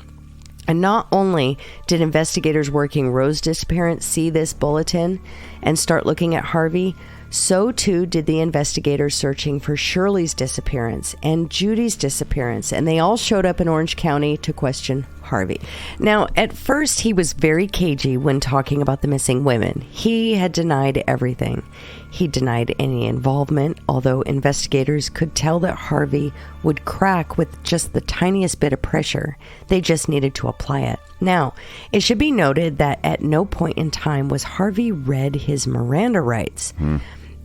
And not only did investigators working Rose's disappearance see this bulletin and start looking at Harvey, so too did the investigators searching for Shirley's disappearance and Judy's disappearance, and they all showed up in Orange County to question Harvey. Now, at first, he was very cagey when talking about the missing women. He had denied everything. He denied any involvement, although investigators could tell that Harvey would crack with just the tiniest bit of pressure. They just needed to apply it. Now, it should be noted that at no point in time was Harvey read his Miranda rights.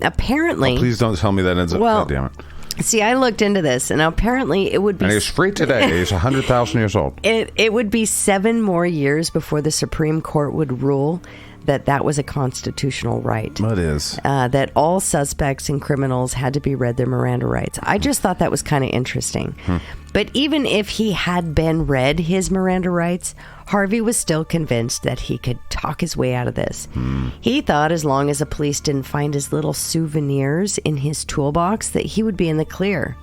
Apparently... Oh, please don't tell me that ends up... Well, God damn it. See, I looked into this, and apparently it would be... And he's free today. He's 100,000 years old. It would be 7 more years before the Supreme Court would rule that that was a constitutional right. It is. That all suspects and criminals had to be read their Miranda rights. I just thought that was kind of interesting. But even if he had been read his Miranda rights, Harvey was still convinced that he could talk his way out of this. He thought as long as the police didn't find his little souvenirs in his toolbox that he would be in the clear.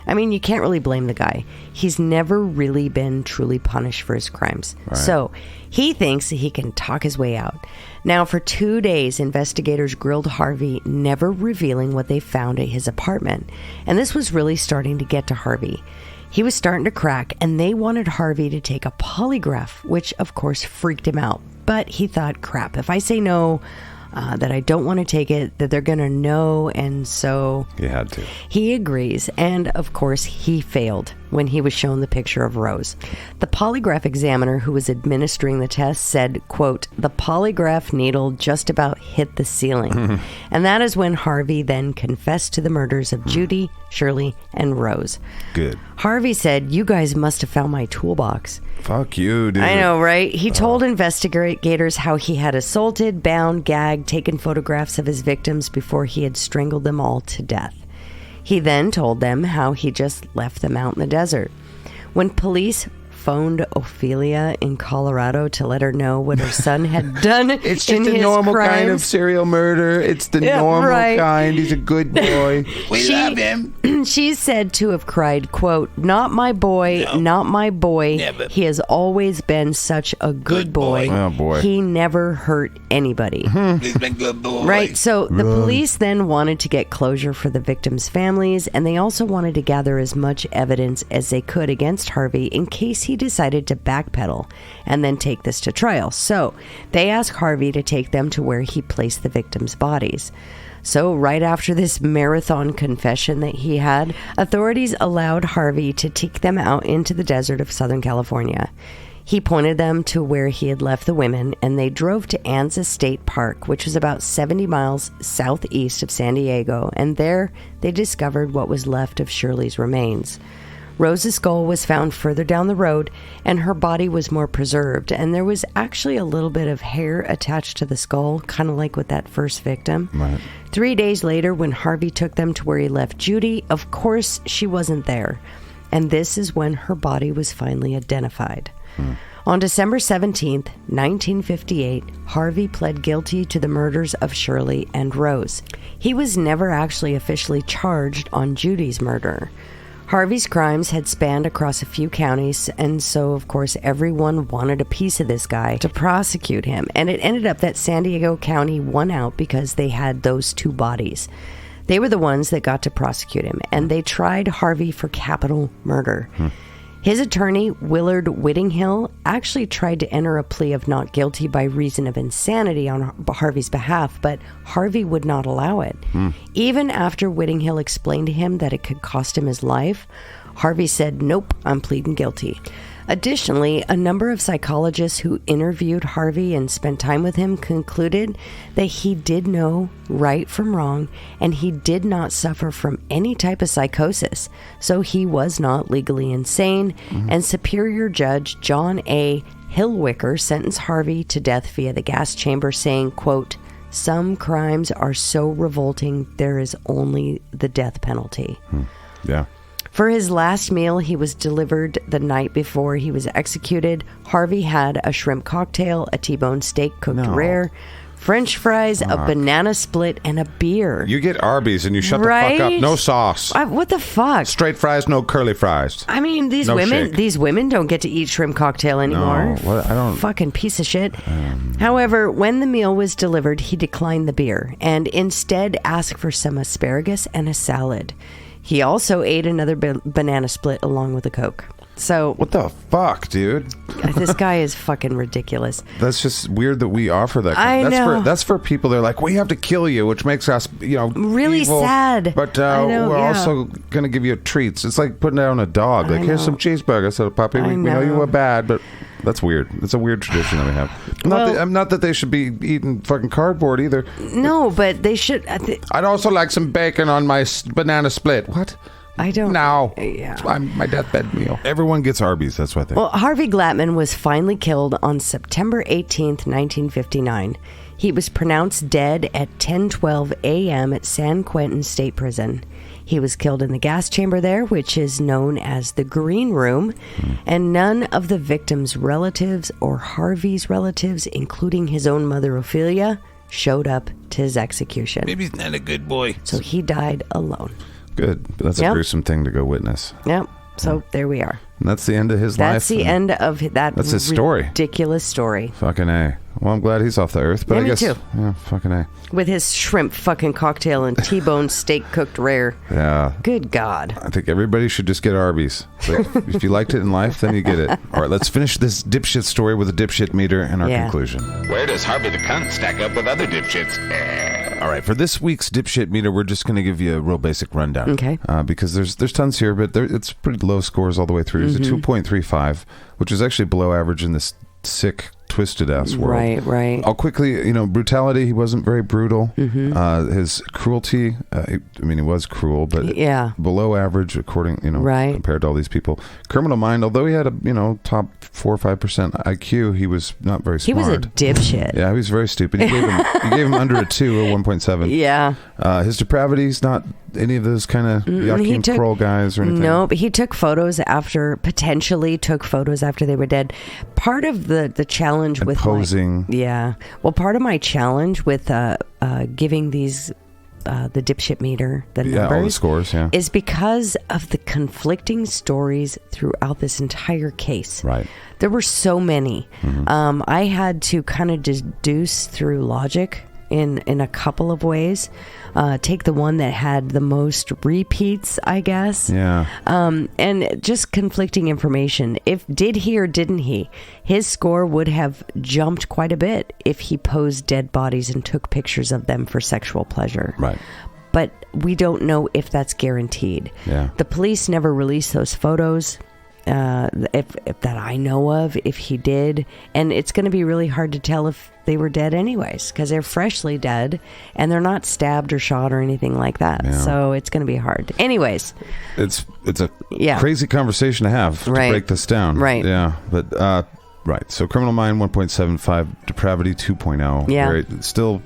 I mean, you can't really blame the guy. He's never really been truly punished for his crimes. Right. So he thinks he can talk his way out. Now, for 2 days, investigators grilled Harvey, never revealing what they found at his apartment. And this was really starting to get to Harvey. He was starting to crack, and they wanted Harvey to take a polygraph, which, of course, freaked him out. But he thought, crap, if I say no, that I don't want to take it, that they're going to know, and so... He had to. He agrees, and of course, he failed when he was shown the picture of Rose. The polygraph examiner who was administering the test said, quote, "The polygraph needle just about hit the ceiling." And that is when Harvey then confessed to the murders of Judy, Shirley, and Rose. Good. Harvey said, "You guys must have found my toolbox." Fuck you, dude. I know, right? He told investigators how he had assaulted, bound, gagged, taken photographs of his victims before he had strangled them all to death. He then told them how he just left them out in the desert. When police phoned Ophelia in Colorado to let her know what her son had done It's in just a his normal crimes, kind of serial murder. It's the normal right. kind. He's a good boy. We love him. She's said to have cried, quote, "Not my boy, not my boy. Never. He has always been such a good boy. Oh, boy. He never hurt anybody." He's been good boy. Right, so the police then wanted to get closure for the victims' families, and they also wanted to gather as much evidence as they could against Harvey in case he decided to backpedal and then take this to trial. So they asked Harvey to take them to where he placed the victims' bodies. So right after this marathon confession that he had, authorities allowed Harvey to take them out into the desert of Southern California. He pointed them to where he had left the women, and they drove to Anza State Park, which was about 70 miles southeast of San Diego, and there they discovered what was left of Shirley's remains. Rose's skull was found further down the road, and her body was more preserved, and there was actually a little bit of hair attached to the skull, kind of like with that first victim. Right. 3 days later, when Harvey took them to where he left Judy, of course she wasn't there, and this is when her body was finally identified. On December 17th, 1958, Harvey pled guilty to the murders of Shirley and Rose. He was never actually officially charged on Judy's murder. Harvey's crimes had spanned across a few counties, and so, of course, everyone wanted a piece of this guy to prosecute him. And it ended up that San Diego County won out because they had those two bodies. They were the ones that got to prosecute him, and they tried Harvey for capital murder. His attorney, Willard Whittinghill, actually tried to enter a plea of not guilty by reason of insanity on Harvey's behalf, but Harvey would not allow it. Even after Whittinghill explained to him that it could cost him his life, Harvey said, "Nope, I'm pleading guilty." Additionally, a number of psychologists who interviewed Harvey and spent time with him concluded that he did know right from wrong, and he did not suffer from any type of psychosis, so he was not legally insane. And Superior Judge John A. Hillwicker sentenced Harvey to death via the gas chamber, saying, quote, "Some crimes are so revolting, there is only the death penalty." Yeah. For his last meal, he was delivered the night before he was executed. Harvey had a shrimp cocktail, a T-bone steak cooked rare, French fries, a banana split, and a beer. You get Arby's and you shut Right? the fuck up. No sauce. What the fuck? Straight fries, no curly fries. I mean, these No women shake. these women don't get to eat shrimp cocktail anymore. No, what? I don't- Fucking piece of shit. However, when the meal was delivered, he declined the beer and instead asked for some asparagus and a salad. He also ate another banana split along with a Coke. So What the fuck, dude? this guy is fucking ridiculous. That's just weird that we offer that. I know. That's for people. They're like, we have to kill you, which makes us, Really evil, sad. But I know, we're yeah. also gonna give you treats. It's like putting down a dog. Like, here's some cheeseburgers, so puppy. We know you know. were bad, but that's weird. It's a weird tradition that we have. Not that they should be eating fucking cardboard either. No, but they should. I'd also like some bacon on my banana split. What? I don't. Now, Yeah. I'm my deathbed meal. Everyone gets Arby's. That's what they. Well, Harvey Glatman was finally killed on September 18th, 1959. He was pronounced dead at 10:12 a.m. at San Quentin State Prison. He was killed in the gas chamber there, which is known as the Green Room, and none of the victims' relatives or Harvey's relatives, including his own mother Ophelia, showed up to his execution. Maybe he's not a good boy. So he died alone. Good. That's a Yep. gruesome thing to go witness. Yep. So there we are. And that's the end of his life. That's the end of that. That's his story. Ridiculous story. Fucking A. Well, I'm glad he's off the earth, but Yeah, I me guess too. yeah, fucking A. With his shrimp fucking cocktail and T-bone steak cooked rare. Yeah. Good God. I think everybody should just get Arby's. Like, if you liked it in life, then you get it. All right, let's finish this dipshit story with a dipshit meter and our Yeah. conclusion. Where does Harvey the cunt stack up with other dipshits? All right, for this week's dipshit meter, we're just going to give you a real basic rundown. Okay. Because there's tons here, but it's pretty low scores all the way through. It's a 2.35, which is actually below average in this sick, twisted ass world. Right. I'll quickly, brutality. He wasn't very brutal. His cruelty. He was cruel, but Yeah. below average, according Right. compared to all these people. Criminal mind. Although he had a top 4 or 5% IQ, he was not very He smart. was a dipshit. Yeah, he was very stupid. He gave him under a 2 or 1.7. Yeah. His depravity's not any of those kind of Joachim Kroll guys or anything. No, but he potentially took photos after they were dead. Part of the challenge And with posing. part of my challenge with giving these the dipshit meter, the numbers, all the scores, is because of the conflicting stories throughout this entire case. Right. There were so many. I had to kind of deduce through logic in a couple of ways. Take the one that had the most repeats, I guess. Yeah. And just conflicting information. Did he or didn't he? His score would have jumped quite a bit if he posed dead bodies and took pictures of them for sexual pleasure. Right. But we don't know if that's guaranteed. Yeah. The police never released those photos. If that I know of, if he did, and it's going to be really hard to tell if they were dead anyways, because they're freshly dead and they're not stabbed or shot or anything like that. Yeah. So it's going to be hard. Anyways, It's a Yeah. crazy conversation to have to Right. break this down. Right. Yeah. But right. So criminal mind 1.75, depravity 2.0. Yeah. Very, still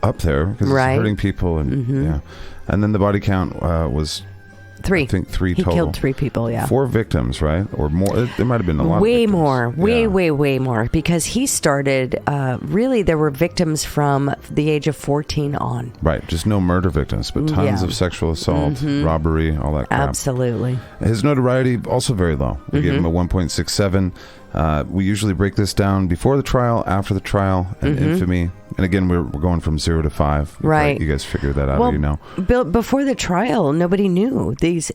up there because Right. it's hurting people and and then the body count was 3. I think 3 He total. killed 3 people. Yeah. 4 victims, right? Or more. There might have been a lot. Way of victims. more, Yeah. way more, because he started, really, there were victims from the age of 14 on. Right. Just no murder victims, but tons Yeah. of sexual assault, robbery, all that crap. Absolutely. His notoriety also very low. We gave him a 1.67. We usually break this down before the trial, after the trial, and infamy. And again, we're going from 0 to 5. Right. You guys figured that out, Well, you know. before the trial, nobody knew. These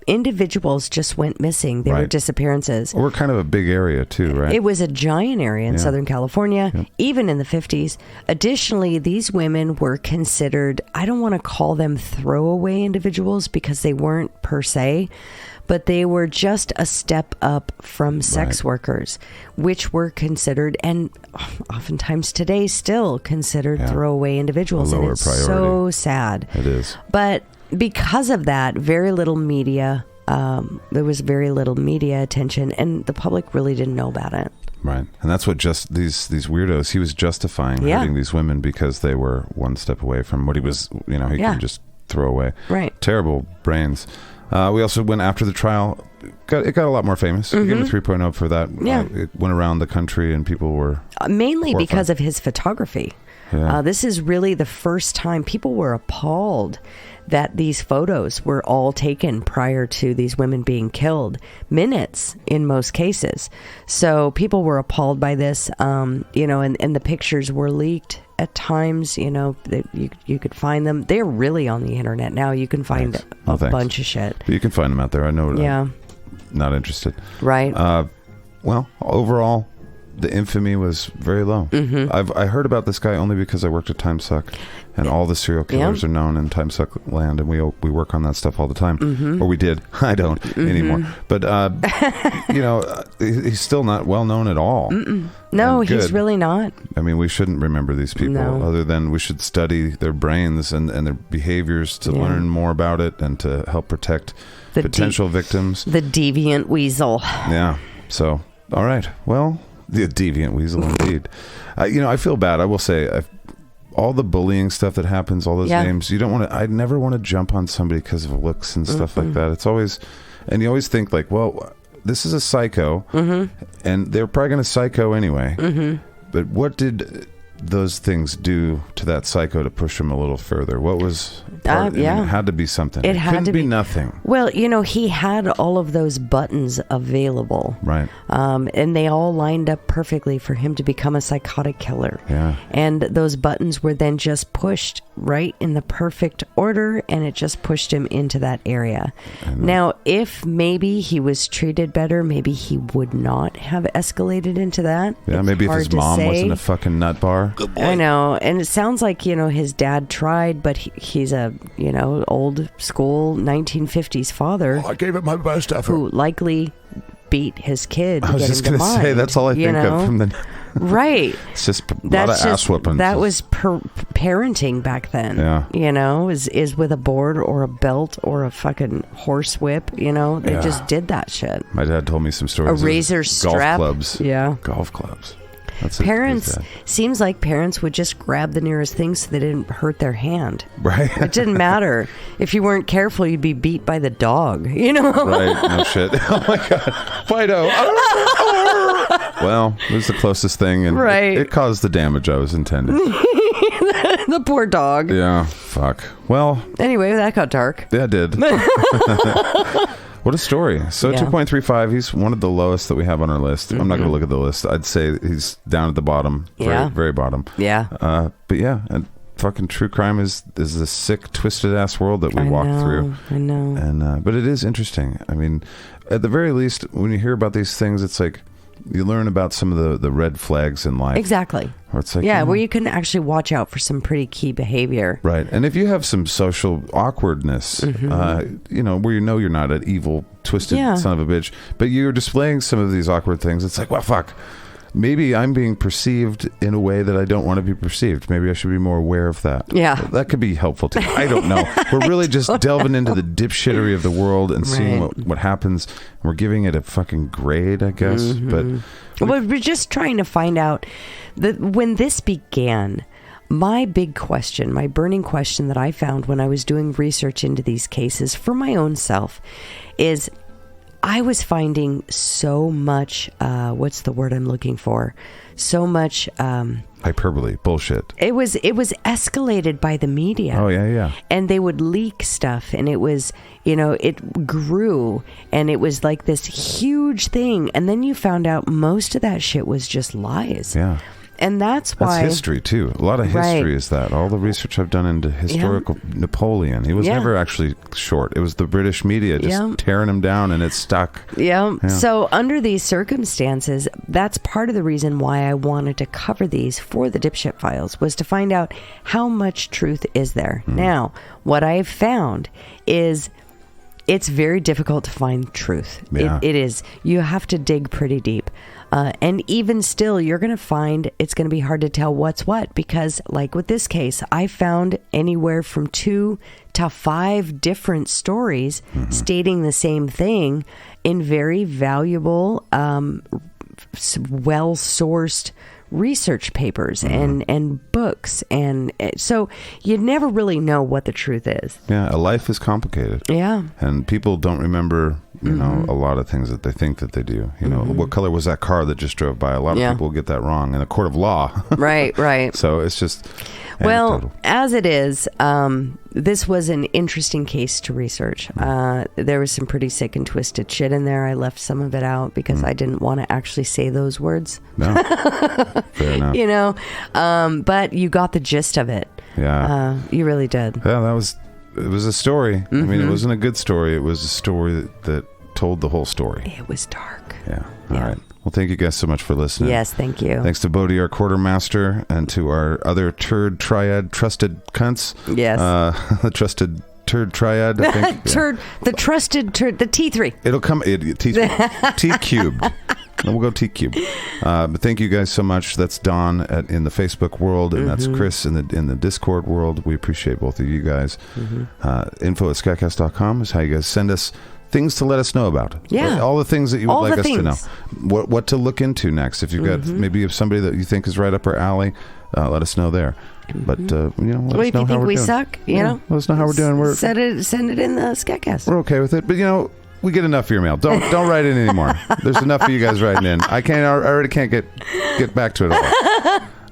individuals just went missing. They were Right. disappearances. We're kind of a big area too, right? It was a giant area in Yeah. Southern California, even in the 50s. Additionally, these women were considered, I don't want to call them throwaway individuals because they weren't per se, but they were just a step up from sex workers, which were considered, and oftentimes today still considered, throwaway individuals. A lower and it's priority. so sad. It is. But because of that, very little media, there was very little media attention, and the public really didn't know about it. Right. And that's what just these weirdos, he was justifying hurting these women because they were one step away from what he was, he could just throw away. Right. Terrible brains. We also went after the trial. It got a lot more famous. We gave him a 3.0 for that. Yeah. It went around the country and people were... Mainly horrified. because of his photography. Yeah. This is really the first time people were appalled that these photos were all taken prior to these women being killed, minutes in most cases. So people were appalled by this, and the pictures were leaked at times. That you could find them. They're really on the internet now. You can find a bunch of shit. But you can find them out there. I know. Yeah. I'm not interested. Right. Well, overall, the infamy was very low. I heard about this guy only because I worked at TimeSuck, and all the serial killers are known in TimeSuck land, and we work on that stuff all the time. Or we did. I don't anymore. But he's still not well known at all. No, And he's good. really not. I mean, we shouldn't remember these people No. other than we should study their brains and their behaviors to learn more about it and to help protect The potential victims. The deviant weasel. Yeah. So, all right. Well, the deviant weasel indeed. I feel bad. I will say, all the bullying stuff that happens, all those names, you don't want to, I never want to jump on somebody because of looks and stuff like that. It's always, and you always think like, well, this is a psycho and they're probably going to psycho anyway. But what did those things do to that psycho to push him a little further? What was? I mean, it had to be something. It had to be nothing. Well, he had all of those buttons available, right? And they all lined up perfectly for him to become a psychotic killer. Yeah. And those buttons were then just pushed right in the perfect order, and it just pushed him into that area. Now, if maybe he was treated better, maybe he would not have escalated into that. Yeah, it's maybe if his mom wasn't a fucking nut bar. I know, and it sounds like his dad tried, but he's a old school 1950s father. I gave it my best effort. Who likely beat his kid. I was just going to say that's all I think of from the. Right. It's just a lot of ass whooping. That was parenting back then. Yeah. Is with a board or a belt or a fucking horse whip. They just did that shit. My dad told me some stories. A razor strap. Golf clubs. Yeah. Golf clubs. Seems like parents would just grab the nearest thing so they didn't hurt their hand. Right. It didn't matter. If you weren't careful, you'd be beat by the dog, Right. No shit. Oh my God. Fido. Well, it was the closest thing, and it caused the damage I was intending. The poor dog. Yeah. Fuck. Well. Anyway, that got dark. Yeah, it did. What a story. So 2.35, he's one of the lowest that we have on our list. I'm not going to look at the list. I'd say he's down at the bottom. Very, very bottom. Yeah. But yeah, and fucking true crime is a sick, twisted ass world that we walk through. I know. And but it is interesting. I mean, at the very least, when you hear about these things, it's like you learn about some of the red flags in life. Exactly. Or it's like, where you can actually watch out for some pretty key behavior. Right. And if you have some social awkwardness, where you're not an evil, twisted son of a bitch, but you're displaying some of these awkward things, it's like, well, fuck. Maybe I'm being perceived in a way that I don't want to be perceived. Maybe I should be more aware of that. Yeah. That could be helpful too. I don't know. We're really just delving into the dipshittery of the world and seeing what happens. We're giving it a fucking grade, I guess. But we're just trying to find out that when this began, my big question, my burning question that I found when I was doing research into these cases for my own self is I was finding so much, what's the word I'm looking for? So much... hyperbole, bullshit. It was escalated by the media. Oh, yeah. And they would leak stuff, and it was, it grew, and it was like this huge thing. And then you found out most of that shit was just lies. Yeah. And that's why... That's history, too. A lot of history is that. All the research I've done into historical Napoleon, he was never actually short. It was the British media just tearing him down, and it stuck. Yeah. So under these circumstances, that's part of the reason why I wanted to cover these for the Dipshit Files, was to find out how much truth is there. Now, what I've found is... it's very difficult to find truth. Yeah. It is. You have to dig pretty deep. And even still, you're going to find it's going to be hard to tell what's what, because like with this case, I found anywhere from 2 to 5 different stories stating the same thing in very valuable, well-sourced research papers and books, and so you never really know what the truth is. Yeah, a life is complicated. Yeah, and people don't remember, you know, a lot of things that they think that they do. You know, what color was that car that just drove by? A lot of people get that wrong in a court of law. Right. So it's just well, as it is, this was an interesting case to research. There was some pretty sick and twisted shit in there. I left some of it out because I didn't want to actually say those words. No, fair enough. You know, but you got the gist of it. Yeah, you really did. Yeah, it was a story. I mean, it wasn't a good story. It was a story that told the whole story. It was dark. Yeah. All right. Well, thank you guys so much for listening. Yes, thank you. Thanks to Bodie, our quartermaster, and to our other turd triad trusted cunts. Yes. The trusted turd triad, I think. The trusted turd, the T3. It'll come, T cubed. We'll go T cubed. But thank you guys so much. That's Don in the Facebook world, and that's Chris in the Discord world. We appreciate both of you guys. Info@SKATCAST.com is how you guys send us things to let us know about. Yeah. All the things that you would like us to know. What to look into next. If you've got maybe if somebody that you think is right up our alley, let us know there. But let us know how we're doing. If you think we suck, you know, let us know how we're doing. Send it in the SKATCAST. We're okay with it, but we get enough of your mail. Don't write in anymore. There's enough of you guys writing in. I already can't get back to it all.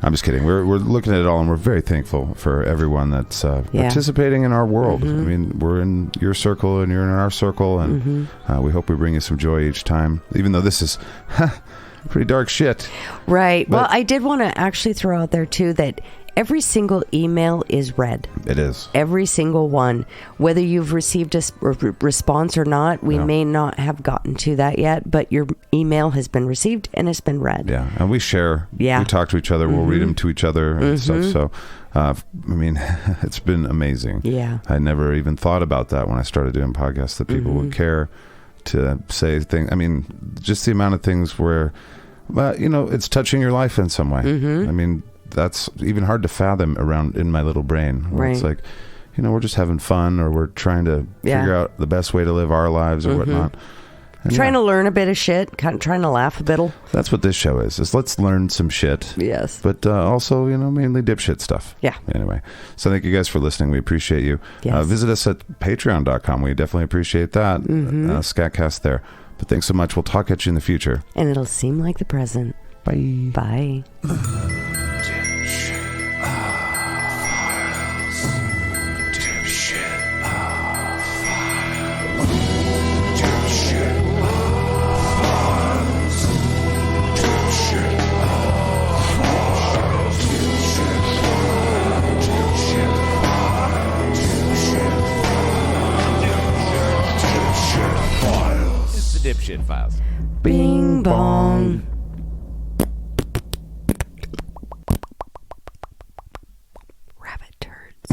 I'm just kidding. We're looking at it all, and we're very thankful for everyone that's participating in our world. I mean, we're in your circle, and you're in our circle, and we hope we bring you some joy each time, even though this is pretty dark shit. Right. But, well, I did want to actually throw out there, too, that every single email is read. It is. Every single one. Whether you've received a response or not, we may not have gotten to that yet, but your email has been received and it's been read. Yeah, and we share. Yeah. We talk to each other. We'll read them to each other and stuff. So, I mean, it's been amazing. Yeah. I never even thought about that when I started doing podcasts, that people would care to say things. I mean, just the amount of things where, it's touching your life in some way. I mean, that's even hard to fathom around in my little brain. Where It's like, we're just having fun, or we're trying to figure out the best way to live our lives or whatnot. And trying to learn a bit of shit, kind of trying to laugh a bit. That's what this show is let's learn some shit. Yes. But also, mainly dipshit stuff. Yeah. Anyway, so thank you guys for listening. We appreciate you. Yes. Visit us at patreon.com. We definitely appreciate that. SKATCAST there. But thanks so much. We'll talk at you in the future. And it'll seem like the present. Bye. Bye. Dipshit Files. Bing bong. Rabbit turds.